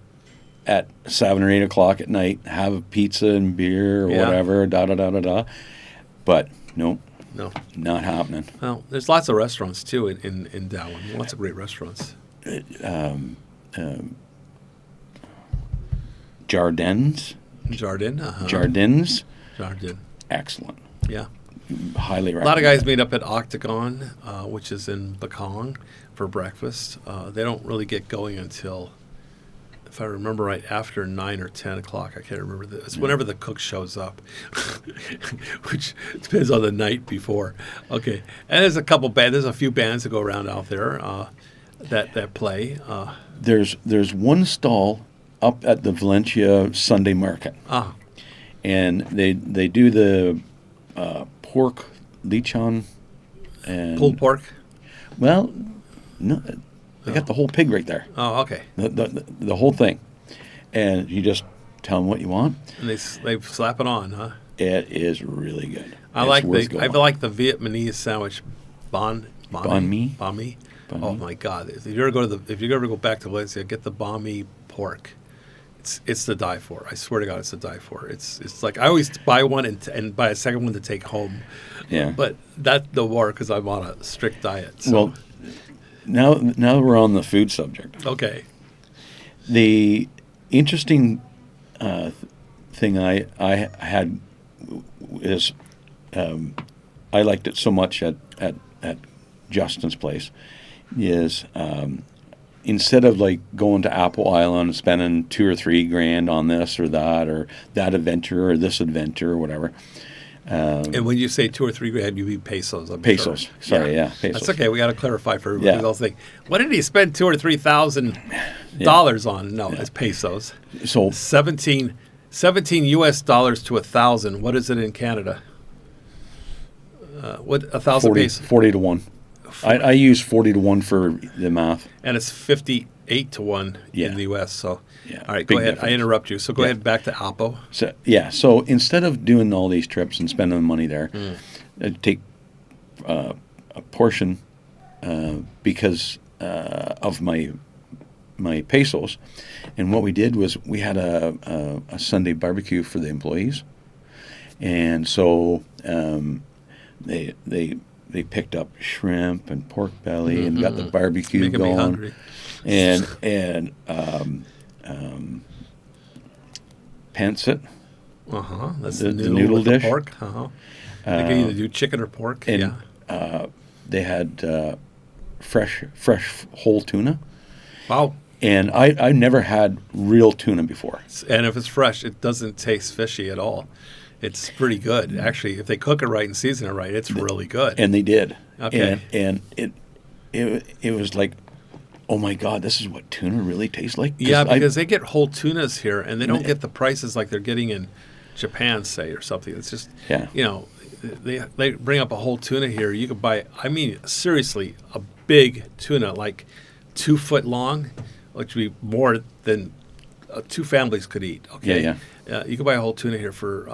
at 7 or 8 o'clock at night, have a pizza and beer or whatever, but no, not happening. Well, there's lots of restaurants too in Dauin. Lots of great restaurants. Jardins. Jardin. Excellent. Yeah. Highly recommend. A lot of guys meet up at Octagon, which is in Bakong, for breakfast. They don't really get going until, if I remember right, after 9 or 10 o'clock. I can't remember. It's whenever the cook shows up, which depends on the night before. Okay. And there's a few bands that go around out there that play. There's one stall up at the Valencia Sunday market. And they do the pork lechon and pulled pork. Well, no, they got the whole pig right there. Oh, okay. The whole thing, and you just tell them what you want, and they slap it on, huh? It is really good. I like the Vietnamese sandwich, banh mi. Oh my God! If you ever go back to Valencia, get the banh mi pork. It's to die for. I swear to God, it's to die for. It's like I always buy one and buy a second one to take home. Yeah. But that's the war because I'm on a strict diet. So. Well, now we're on the food subject. Okay. The interesting thing I had is I liked it so much at Justin's place is. Instead of like going to Apple Island and spending $2 or $3 grand on this or that adventure or this adventure or whatever. And when you say 2 or 3 grand, you mean pesos? Pesos. Sure. Sorry, yeah. Pesos. That's okay. We got to clarify for everybody. They'll think, what did he spend $2,000 or $3,000 on? No, it's pesos. So 17 US dollars to 1,000. What is it in Canada? What 1,000 pesos? 40 to 1. I use 40 to 1 for the math. And it's 58 to 1 in the U.S. So, all right, go ahead. Difference. I interrupt you. So go ahead back to Apo. So instead of doing all these trips and spending the money there, I'd take a portion because of my pesos. And what we did was we had a Sunday barbecue for the employees. And so they picked up shrimp and pork belly and got the barbecue going. Me hungry. And pancit. That's the the noodle with dish. The pork. They can either do chicken or pork. And they had fresh whole tuna. Wow. And I never had real tuna before. And if it's fresh, it doesn't taste fishy at all. It's pretty good. Actually, if they cook it right and season it right, it's really good. And they did. Okay. And it was like, oh my God, this is what tuna really tastes like? Yeah, because they get whole tunas here, and they don't get the prices like they're getting in Japan, say, or something. It's just, they bring up a whole tuna here. You could buy, I mean, seriously, a big tuna, like 2 foot long, which would be more than 2 families could eat. Okay. Yeah. You could buy a whole tuna here for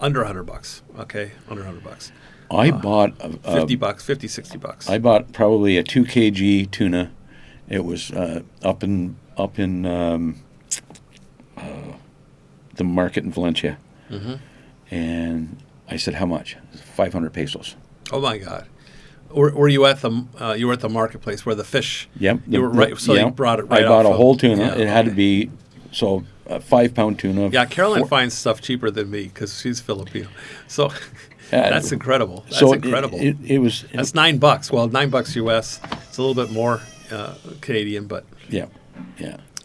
under $100. Okay, under $100. I bought $50, $60. I bought probably a 2 kg tuna. It was up in the market in Valencia, and I said, "How much?" 500 pesos. Oh my God! Were you at the marketplace where the fish? Yep. You were right. So you brought it right. I bought a whole tuna. It had to be a 5-pound tuna. Yeah, Caroline finds stuff cheaper than me because she's Filipino. So that's incredible. That's incredible. It was. That's $9. Well, $9 US. It's a little bit more Canadian, but yeah.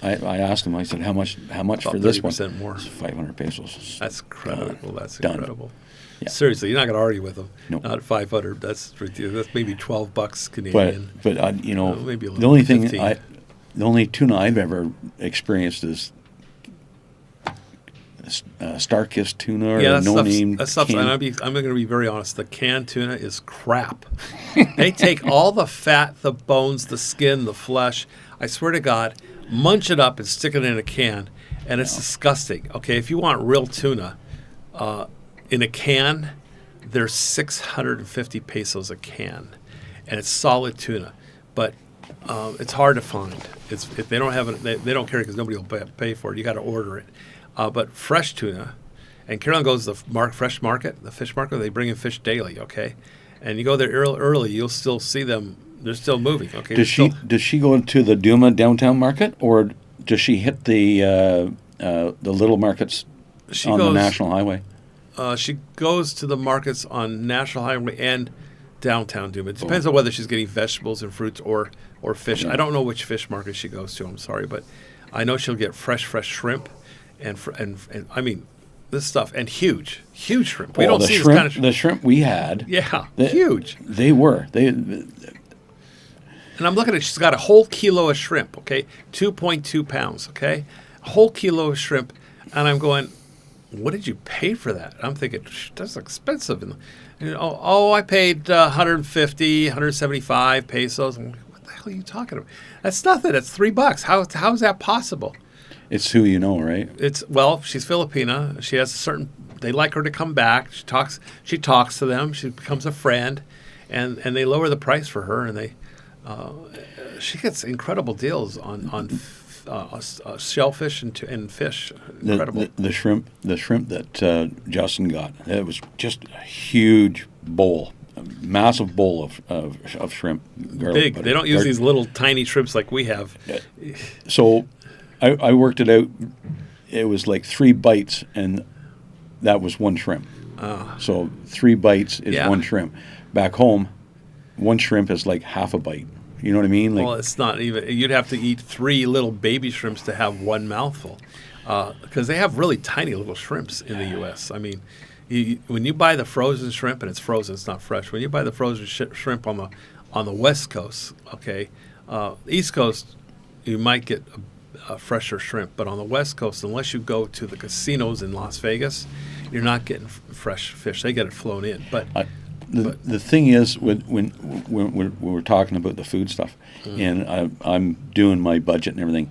I asked him. I said, "How much About for this one?" 30% more. It's 500 pesos. That's incredible. That's Done. incredible. Yeah. Seriously, you're not going to argue with them. No. Not at 500. That's ridiculous. That's maybe $12 Canadian. But you know, Maybe a the little, only thing 15. the only tuna I've ever experienced is Star-Kissed tuna or Yeah, no name. that's stuff. And I'm going to be very honest. The canned tuna is crap. They take all the fat, the bones, the skin, the flesh. I swear to God, munch it up and stick it in a can, and it's disgusting. Okay, if you want real tuna, in a can, there's 650 pesos a can, and it's solid tuna, but it's hard to find. If they don't have it, they don't carry it because nobody will pay for it. You got to order it. But fresh tuna, and Carolyn goes to the fresh market, the fish market. They bring in fish daily, okay? And you go there early, you'll still see them. They're still moving, okay? Does she go to the Duma downtown market, or does she hit the little markets the National Highway? She goes to the markets on National Highway and downtown Duma. It depends on whether she's getting vegetables and fruits or fish. Yeah. I don't know which fish market she goes to. I'm sorry, but I know she'll get fresh shrimp. And I mean, this stuff, and huge shrimp. We don't see shrimp, this kind of shrimp. The shrimp we had. Yeah, huge. They were. And I'm looking at, she's got a whole kilo of shrimp, okay? 2.2 pounds, okay? A whole kilo of shrimp. And I'm going, what did you pay for that? I'm thinking, that's expensive. And I paid 150, 175 pesos. I'm like, what the hell are you talking about? That's nothing. That's $3. How is that possible? It's who you know, right? She's Filipina. She has they like her to come back. She talks to them. She becomes a friend, and they lower the price for her, and she gets incredible deals on shellfish and fish. Incredible. The shrimp that Justin got. It was just a huge bowl. A massive bowl of shrimp. Big. They don't use these little tiny shrimps like we have. So I worked it out. It was like 3 bites, and that was one shrimp. So 3 bites is one shrimp. Back home, one shrimp is like half a bite. You know what I mean? Well, it's not even. You'd have to eat 3 little baby shrimps to have one mouthful, because they have really tiny little shrimps in the U.S. I mean, when you buy the frozen shrimp, and it's frozen, it's not fresh. When you buy the frozen shrimp on the West Coast, okay, East Coast, you might get a fresher shrimp, but on the West Coast, unless you go to the casinos in Las Vegas, you're not getting fresh fish. They get it flown in. But the thing is, when we're talking about the food stuff, and I'm doing my budget and everything,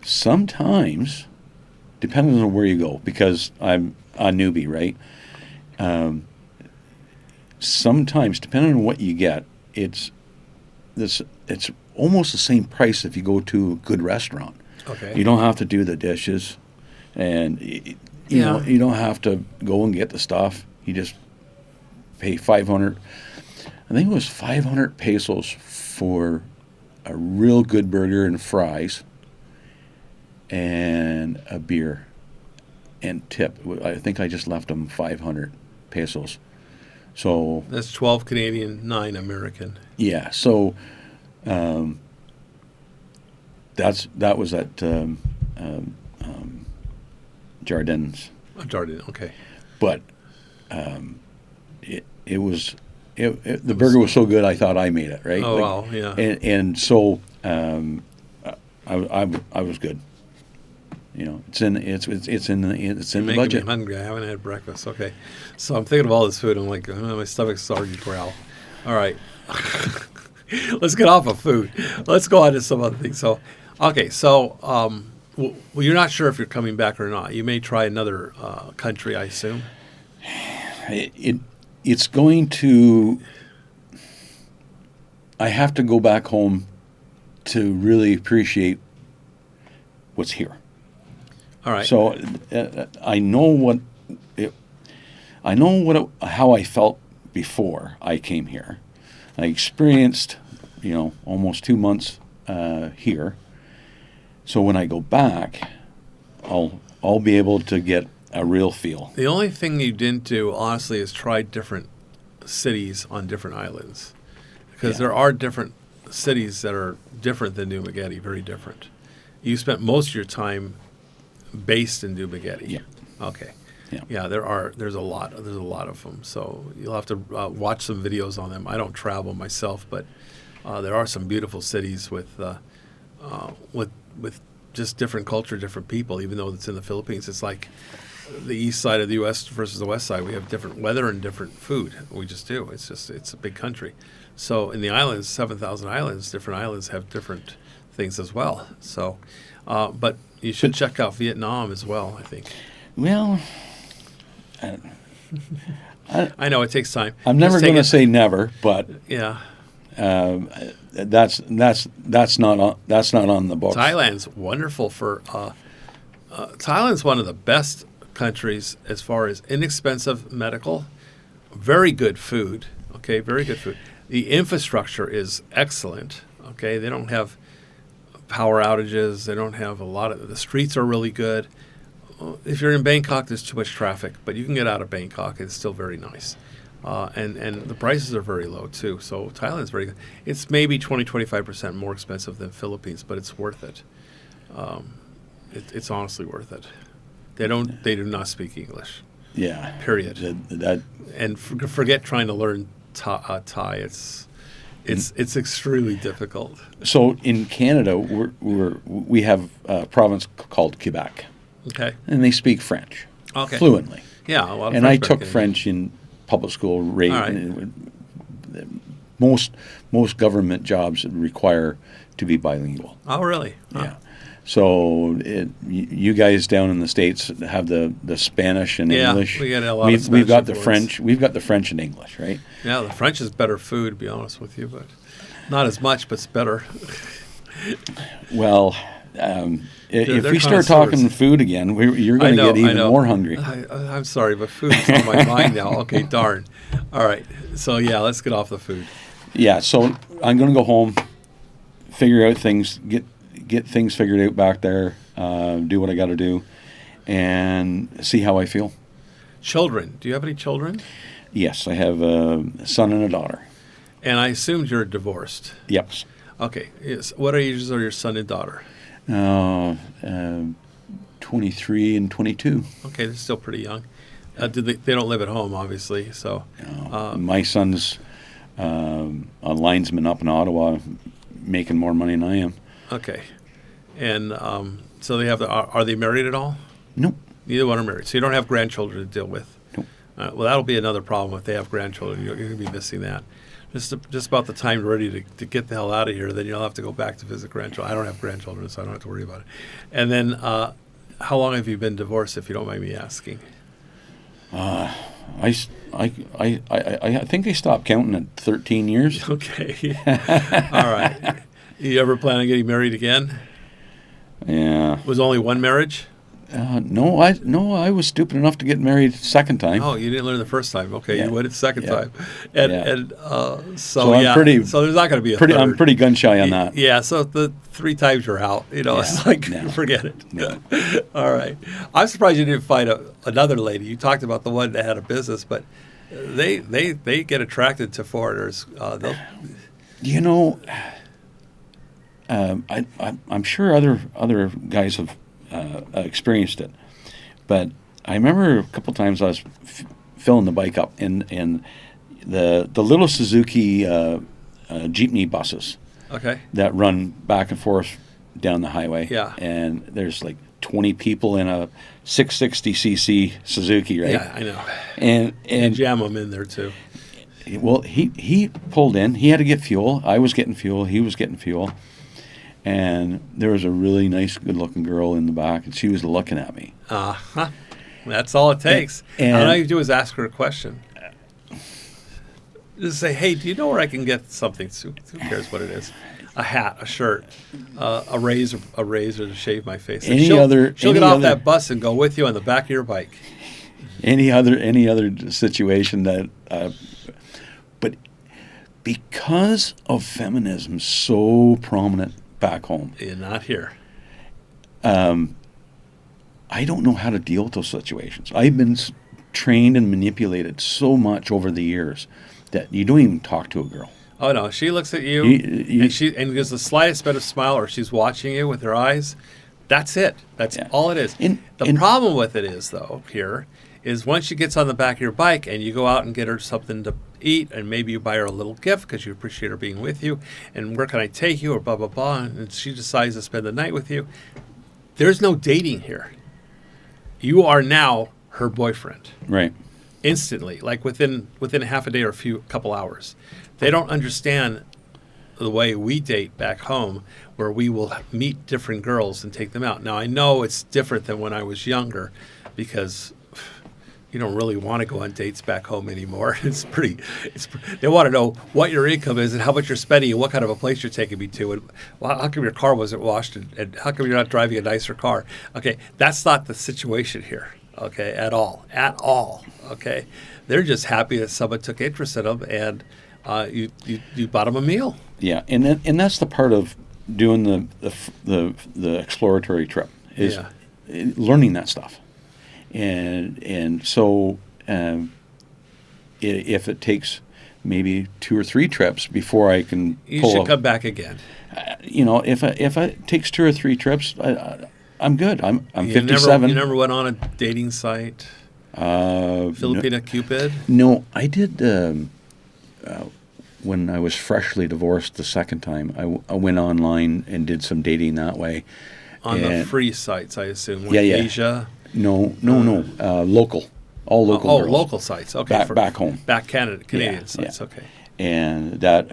sometimes, depending on where you go, because I'm a newbie, right? Sometimes, depending on what you get, it's almost the same price if you go to a good restaurant. Okay. You don't have to do the dishes, and you know, you don't have to go and get the stuff. You just pay 500. I think it was 500 pesos for a real good burger and fries and a beer and tip. I think I just left them 500 pesos. So that's 12 Canadian, 9 American. Yeah. So that was at Jardins. Jardin, okay. But the burger was so good I thought I made it, right? Oh, wow, yeah. And so I was good. You know, it's in the budget. Me hungry. I haven't had breakfast. Okay, so I'm thinking of all this food. I'm like, my stomach's starting to growl. All right, let's get off of food. Let's go on to some other things. So, okay, so well, you're not sure if you're coming back or not. You may try another country, I assume. It's going to. I have to go back home to really appreciate what's here. All right. So I know how I felt before I came here. I experienced, almost 2 months here. So when I go back, I'll be able to get a real feel. The only thing you didn't do, honestly, is try different cities on different islands, because there are different cities that are different than Dumaguete, very different. you spent most of your time based in Dumaguete. Yeah. Okay. Yeah. Yeah, there's a lot of them. So you'll have to watch some videos on them. I don't travel myself, but there are some beautiful cities with just different culture, different people. Even though it's in the Philippines, it's like the east side of the U.S. versus the west side. We have different weather and different food. We just do. It's a big country. So in the islands, 7,000 islands, different islands have different things as well. So, but you should check out Vietnam as well, I think. Well, I know it takes time. I'm never going to say never, but yeah, that's not on the books. Thailand's wonderful for. Thailand's one of the best countries as far as inexpensive medical, very good food. Okay, very good food. The infrastructure is excellent. Okay, they don't have power outages. They don't have a lot of. The streets are really good. If you're in Bangkok, there's too much traffic, but you can get out of Bangkok. It's still very nice. And the prices are very low, too. So Thailand's very good. It's maybe 20-25% more expensive than Philippines, but it's worth it. It's honestly worth it. They do not speak English. Yeah. Period. And forget trying to learn Thai. It's extremely difficult. So in Canada, we have a province called Quebec. Okay. And they speak French. Okay. Fluently. Yeah, a lot of and French I took back in. French in public school. All right. Most government jobs require to be bilingual. Oh, really? Huh. Yeah. So you guys down in the States have the Spanish and English. We got a lot of Spanish We've got the influence. French. We've got the French and English, right? Yeah, the French is better food, to be honest with you, but not as much, but it's better. Well, if they're we start talking connoisseurs. food again, you're going to get even more hungry. I'm sorry, but food's on my mind now. Okay, darn. All right. So, yeah, let's get off the food. Yeah, so I'm going to go home, figure out things, get things figured out back there, do what I got to do, and see how I feel. Children. Do you have any children? Yes, I have a son and a daughter. And I assumed you're divorced. Yep. Okay. Yes. What ages are your son and daughter? 23 and 22. Okay, they're still pretty young. They don't live at home, obviously. So my son's a linesman up in Ottawa, making more money than I am. okay. And so they have are they married at all? Nope. Neither one are married. So you don't have grandchildren to deal with. Nope. Well, that'll be another problem if they have grandchildren. You're going to be missing that. Just about the time you're ready to get the hell out of here, then you'll have to go back to visit grandchildren. I don't have grandchildren, so I don't have to worry about it. And then, how long have you been divorced, if you don't mind me asking? I think I stopped counting at 13 years. Okay. All right. You ever plan on getting married again? Yeah. Was only one marriage? No, I was stupid enough to get married second time. Oh, you didn't learn the first time. Okay, Yeah. you went it the second Yeah. time, and Yeah. so I'm yeah. pretty- so there's not going to be a third. I'm pretty gun shy on that. Yeah, so the 3 times you're out. It's Yeah, like no. forget it. No. All right. I'm surprised you didn't find another lady. You talked about the one that had a business, but they get attracted to foreigners. You know, I'm sure other guys have experienced it, but I remember a couple times I was filling the bike up in the little Suzuki jeepney buses. Okay. That run back and forth down the highway. Yeah. And there's like 20 people in a 660cc Suzuki, right? Yeah, I know. And Jam them in there too. well, he pulled in. He had to get fuel. I was getting fuel. He was getting fuel. And there was a really nice, good-looking girl in the back, and she was looking at me. Uh-huh. That's all it takes. And- all you do is ask her a question. Just say, hey, do you know where I can get something? Who cares what it is? A hat, a shirt, a razor to shave my face. And she'll get off that bus and go with you on the back of your bike. Any other situation that, but because of feminism so prominent back home, Not here. I don't know how to deal with those situations. I've been trained and manipulated so much over the years that you don't even talk to a girl. Oh no, she looks at you, and gives the slightest bit of smile, or she's watching you with her eyes. That's it. That's all it is. The problem with it is, though, here is once she gets on the back of your bike and you go out and get her something to eat, and maybe you buy her a little gift because you appreciate her being with you, and where can I take you, or blah blah blah, and she decides to spend the night with you. There's no dating here. You are now her boyfriend. Right. Instantly, like within half a day or a couple hours. They don't understand the way we date back home, where we will meet different girls and take them out. Now, I know it's different than when I was younger, because you don't really want to go on dates back home anymore. They want to know what your income is and how much you're spending and what kind of a place you're taking me to, and how come your car wasn't washed, and how come you're not driving a nicer car. Okay, that's not the situation here. Okay, at all. Okay, they're just happy that someone took interest in them, and you bought them a meal. Yeah, and that's the part of doing the exploratory trip is learning that stuff, and so if it takes maybe 2 or 3 trips before I can, you should come back again. If it takes 2 or 3 trips, I'm good. I'm 57. You never went on a dating site? Filipina Cupid? No, I did. When I was freshly divorced the second time, I went online and did some dating that way. On the free sites, I assume. Like Asia? No. Local. All local girls. Local sites. Okay. Back home. Back Canadian sites. Yeah. Okay. And that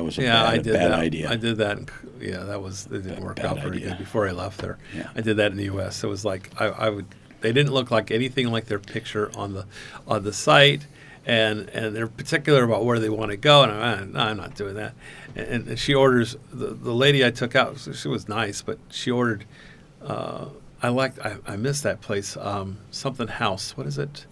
was a bad idea. I did that. It didn't work out very good before I left there. Yeah. I did that in the U.S. It was like they didn't look like anything like their picture on the site, and they're particular about where they want to go. And I'm not doing that. And she orders the lady I took out. She was nice, but she ordered. I missed that place. Something House. What is it?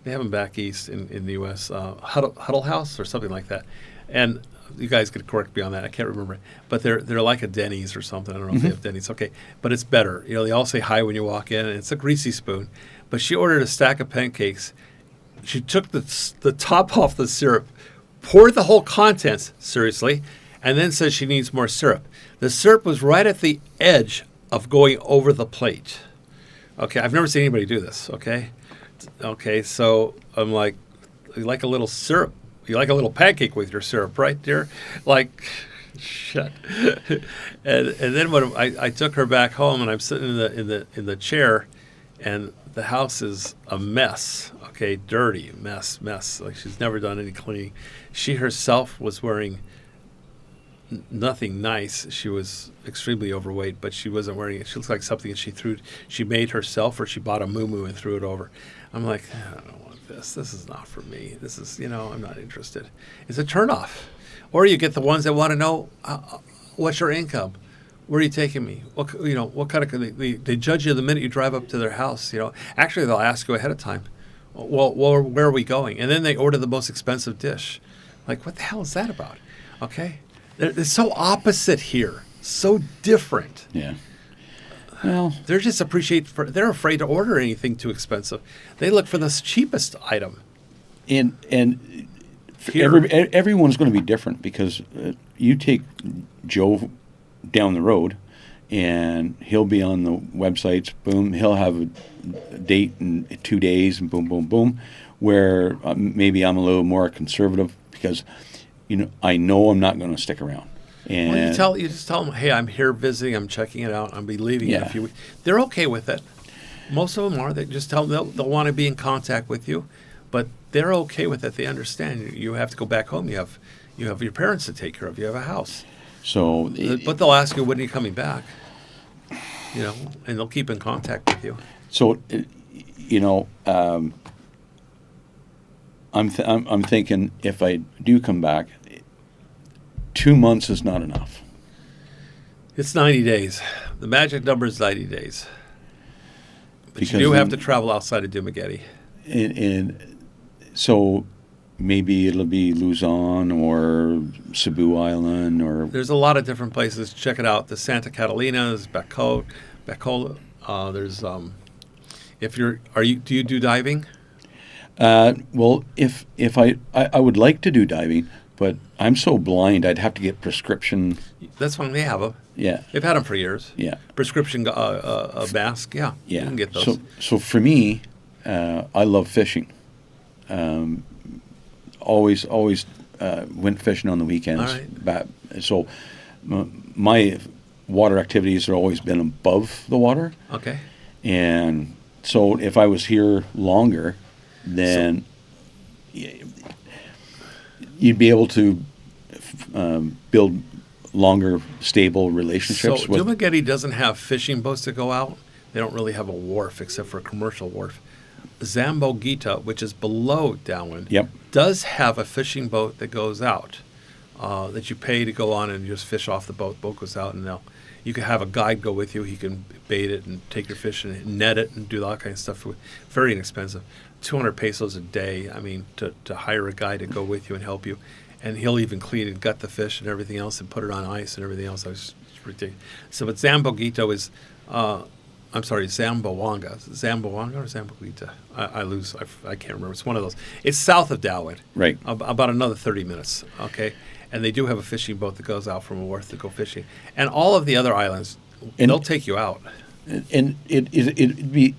They have them back east in the U.S. Huddle House or something like that. And you guys could correct me on that. I can't remember it. But they're like a Denny's or something. I don't know if they have Denny's. Okay. But it's better. They all say hi when you walk in, and it's a greasy spoon. But she ordered a stack of pancakes. She took the top off the syrup, poured the whole contents, seriously, and then said she needs more syrup. The syrup was right at the edge of going over the plate. Okay. I've never seen anybody do this. Okay. Okay. So I'm like, you like a little syrup? You like a little pancake with your syrup, right, dear? Like, shit. and then when I took her back home, and I'm sitting in the chair, and the house is a mess. Okay, dirty, mess. Like she's never done any cleaning. She herself was wearing nothing nice. She was extremely overweight, but she wasn't wearing it. She looked like something that she made herself, or she bought a moo-moo and threw it over. I'm like, I don't know. This is not for me. This is, I'm not interested. It's a turnoff. Or you get the ones that want to know, what's your income? Where are you taking me? What kind of, they judge you the minute you drive up to their house. Actually, they'll ask you ahead of time. Well, where are we going? And then they order the most expensive dish. Like, what the hell is that about? Okay. They're so opposite here. So different. Yeah. Well, they're just they're afraid to order anything too expensive. They look for the cheapest item. And everyone's going to be different, because you take Joe down the road, and he'll be on the websites. Boom, he'll have a date in 2 days, and boom, boom, boom. Where maybe I'm a little more conservative, because I know I'm not going to stick around. And you just tell them, hey, I'm here visiting, I'm checking it out, I'll be leaving in a few weeks. They're okay with it. Most of them are. They just tell them they'll want to be in contact with you, but they're okay with it. They understand you have to go back home. You have your parents to take care of. You have a house. So, but they'll ask you, when are you coming back? And they'll keep in contact with you. So, I'm thinking, if I do come back, 2 months is not enough. It's 90 days. The magic number is 90 days. But because you do have to travel outside of Dumaguete. And so maybe it'll be Luzon or Cebu Island, or... There's a lot of different places. Check it out. The Santa Catalinas, Bacola. There's do you do diving? Well, if I would like to do diving, but I'm so blind, I'd have to get prescription. That's fine. They have them. Yeah, They've had them for years. yeah, Prescription mask. Yeah, you yeah. can get those. So for me, I love fishing. Always went fishing on the weekends. All right. So my water activities have always been above the water. Okay. And so if I was here longer, then you'd be able to build longer, stable relationships. So Dumaguete doesn't have fishing boats that go out. They don't really have a wharf except for a commercial wharf. Zamboguita, which is below Dauin, Yep. does have a fishing boat that goes out that you pay to go on and you just fish off the boat. Boat goes out, and you can have a guide go with you. He can bait it and take your fish and net it and do all that kind of stuff. Very inexpensive. 200 pesos a day, I mean, to hire a guy to go with you and help you. And he'll even clean and gut the fish and everything else and put it on ice and everything else. It's ridiculous. So, but Zamboguita is, Zamboanga. Zamboanga or Zamboguita? I can't remember. It's one of those. It's south of Dauin. Right. About another 30 minutes, okay? And they do have a fishing boat that goes out from a wharf to go fishing. And all of the other islands, they'll take you out. And it'd be,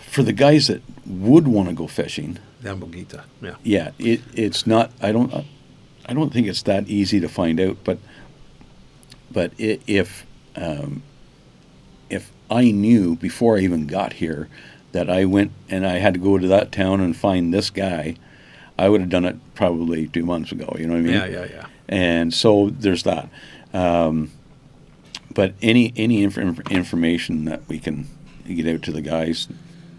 for the guys that would want to go fishing. Zamboguita, yeah. Yeah, it's not. I don't think it's that easy to find out. But if I knew before I even got here that I went and I had to go to that town and find this guy, I would have done it probably 2 months ago. You know what I mean? Yeah. And so there's that. But any information that we can get out to the guys,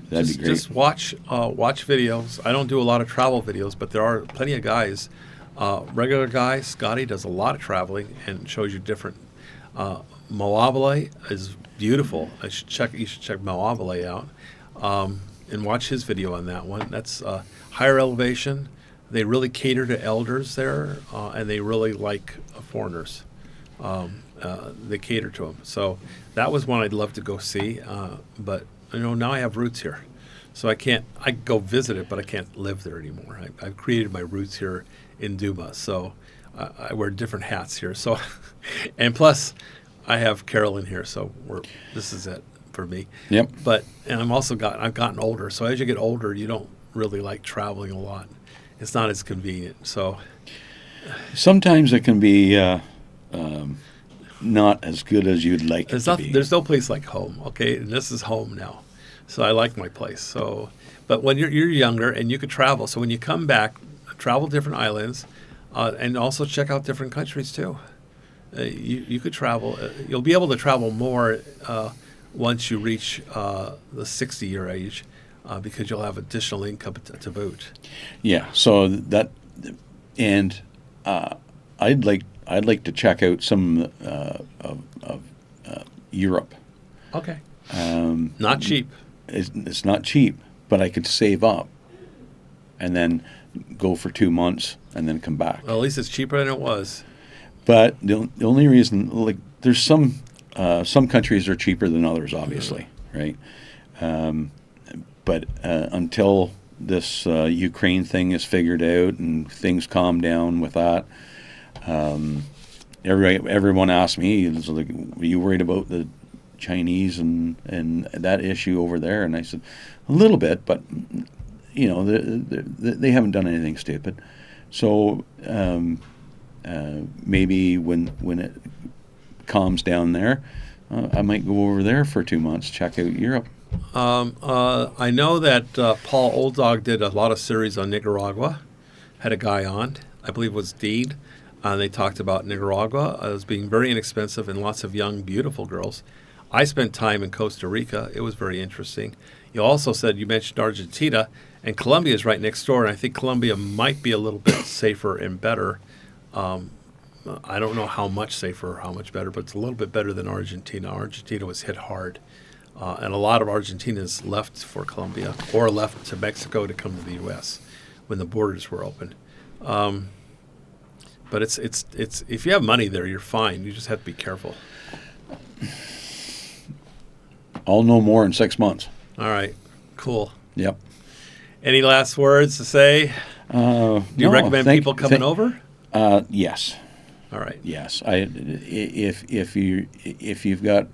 that'd be great. Just watch videos. I don't do a lot of travel videos, but there are plenty of guys. Regular guy, Scotty, does a lot of traveling and shows you different. Moabile is beautiful. You should check Moabile out and watch his video on that one. That's higher elevation. They really cater to elders there, and they really like foreigners. They cater to them. So that was one I'd love to go see, but now I have roots here. So I go visit it, but I can't live there anymore. I've created my roots here in Duma, so I wear different hats here. So, and plus, I have Carolyn here, so this is it for me. Yep. And I've gotten older. So as you get older, you don't really like traveling a lot. It's not as convenient. So sometimes it can be not as good as you'd like it to be. There's no place like home. Okay, and this is home now. So I like my place. So, but when you're younger and you could travel, so when you come back, travel different islands, and also check out different countries too. You could travel. You'll be able to travel more once you reach the 60-year age, because you'll have additional income to boot. Yeah. So that, and I'd like to check out some of Europe. Okay. Not cheap. It's not cheap, but I could save up and then go for 2 months and then come back. Well, at least it's cheaper than it was. But the only reason, like, there's some countries are cheaper than others, obviously, right? But until this Ukraine thing is figured out and things calm down with that, everyone asked me, it was like, "Are you worried about the Chinese and that issue over there?" And I said, "A little bit, but they haven't done anything stupid." So maybe when it calms down there, I might go over there for 2 months, check out Europe. I know that Paul Old Dog did a lot of series on Nicaragua. Had a guy on, I believe it was Dean. They talked about Nicaragua as being very inexpensive and lots of young, beautiful girls. I spent time in Costa Rica. It was very interesting. You also you mentioned Argentina, and Colombia is right next door, and I think Colombia might be a little bit safer and better. I don't know how much safer or how much better, but it's a little bit better than Argentina. Argentina was hit hard, and a lot of Argentinians left for Colombia or left to Mexico to come to the U.S. when the borders were open. But it's if you have money there, you're fine. You just have to be careful. I'll know more in 6 months. All right, cool. Yep. Yeah. last words to say? Do you recommend people coming over? Yes. All right. Yes. If you've got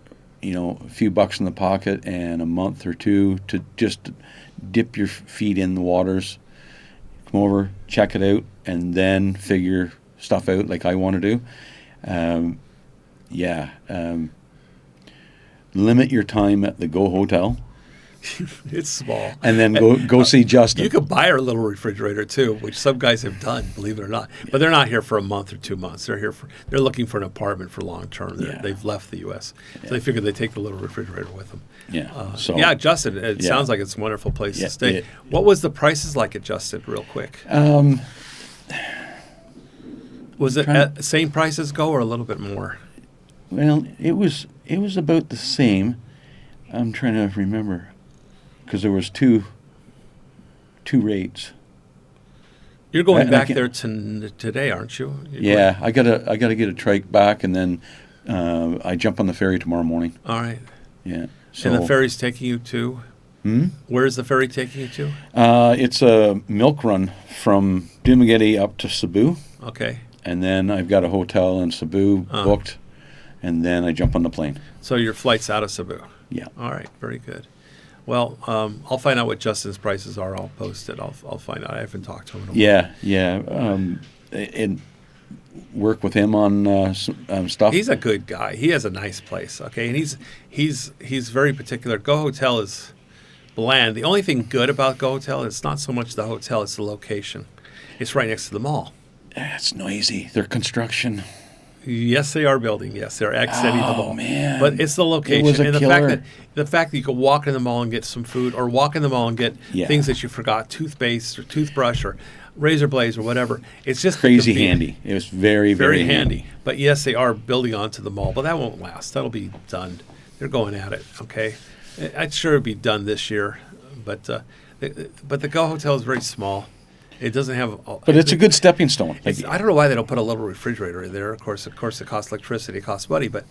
a few bucks in the pocket and a month or two to just dip your feet in the waters, come over, check it out, and then figure stuff out like I want to do. Limit your time at the Go Hotel. It's small. And then go see Justin. You could buy our little refrigerator too, which some guys have done, believe it or not. But they're not here for a month or 2 months. They're looking for an apartment for long term. Yeah. They've left the U.S., so they figured they'd take the little refrigerator with them. Yeah. Justin, it sounds like it's a wonderful place to stay. it- What was the prices like at Justin, real quick? Was it at same price as Go or a little bit more? Well, it was about the same. I'm trying to remember because there was two rates. You're going I back can't- there today, aren't you? Yeah, I gotta get a trike back, and then I jump on the ferry tomorrow morning. All right. Yeah. So, And the ferry's taking you to? Where is the ferry taking you to? It's a milk run from Dumaguete up to Cebu, Okay. and then I've got a hotel in Cebu booked, and then I jump on the plane. So your flight's out of Cebu. Yeah. All right. Very good. Well, I'll find out what Justin's prices are. I'll post it. I'll find out. I haven't talked to him in a while. Yeah. And work with him on stuff. He's a good guy. He has a nice place. Okay, and he's very particular. Go Hotel is bland. The only thing good about Go Hotel is not so much the hotel; it's the location. It's right next to the mall. It's noisy. Their construction. Yes, they are building. Yes, they're exiting the mall. Man. But it's the location was a and killer. the fact that you can walk in the mall and get some food, or walk in the mall and get Yeah. things that you forgot, toothpaste or toothbrush or razor blades or whatever. It's just Crazy convenient. handy. It was very, Very very handy. But yes, they are building onto the mall, but that won't last. That'll be done. They're going at it. Okay, I'm sure it'll be done this year, but the Go Hotel is very small. It doesn't have. But it's a good stepping stone. I don't know why they don't put a little refrigerator in there. Of course, it costs electricity, it costs money, but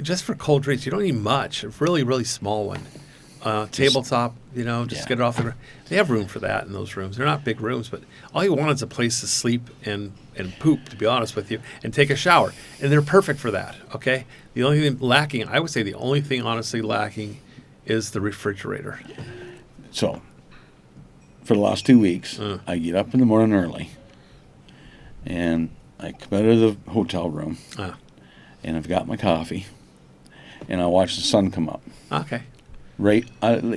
just for cold drinks, you don't need much. A really, really small one. Tabletop, just get it off the ground. They have room for that in those rooms. They're not big rooms, but all you want is a place to sleep and poop, to be honest with you, and take a shower. And they're perfect for that, okay? The only thing lacking, I would say the only thing honestly lacking is the refrigerator. So, for the last 2 weeks, I get up in the morning early, and I come out of the hotel room, and I've got my coffee, and I watch the sun come up. Okay. Right,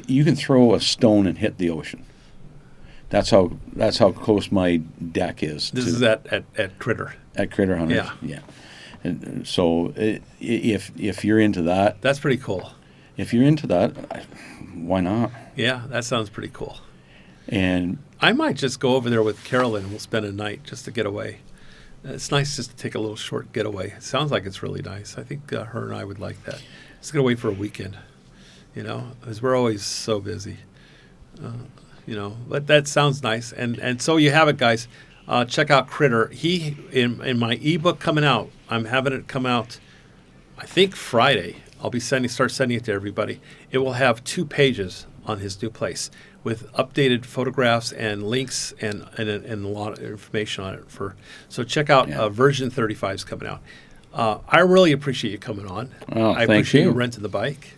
you can throw a stone and hit the ocean. That's how close my deck is. This is at Critter. At Critter Hunters. Yeah. And so if you're into that, That's pretty cool. if you're into that, why not? Yeah, that sounds pretty cool. And I might just go over there with Carolyn and we'll spend a night just to get away. It's nice just to take a little short getaway. It sounds like it's really nice. I think her and I would like that. Just get away for a weekend, because we're always so busy. But that sounds nice. And so you have it, guys. Check out Critter. In my ebook coming out, I'm having it come out, I think Friday. I'll be start sending it to everybody. It will have 2 pages on his new place with updated photographs and links and a lot of information on it. So check out version 35 is coming out. I really appreciate you coming on. Oh, I thank appreciate you. you renting the bike.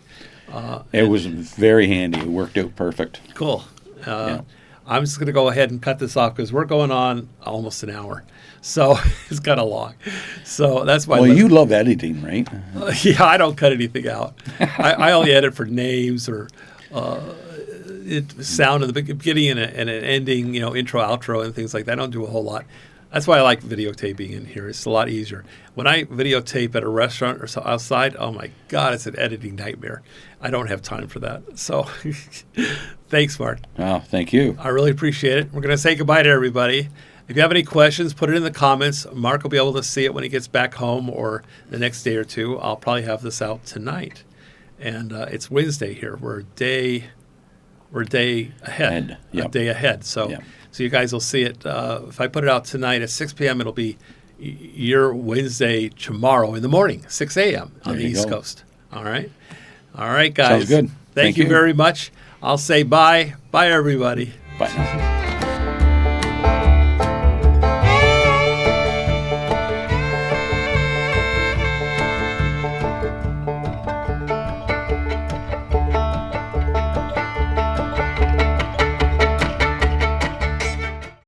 it was very handy. It worked out perfect. Cool. I'm just going to go ahead and cut this off because we're going on almost an hour. So it's kind of long. So that's why. Well, you love editing, right? Yeah, I don't cut anything out. I only edit for names or sound in the beginning and an ending, intro, outro, and things like that. I don't do a whole lot. That's why I like videotaping in here. It's a lot easier. When I videotape at a restaurant or so outside, oh my God, it's an editing nightmare. I don't have time for that. So thanks, Mark. Oh, thank you. I really appreciate it. We're going to say goodbye to everybody. If you have any questions, put it in the comments. Mark will be able to see it when he gets back home or the next day or two. I'll probably have this out tonight. And it's Wednesday here. We're a day ahead. Yep. A day ahead. So you guys will see it. If I put it out tonight at 6 p.m., it'll be your Wednesday tomorrow in the morning, 6 a.m. on the East Coast. All right? All right, guys. Sounds good. Thank you very much. I'll say bye. Bye, everybody. Bye now.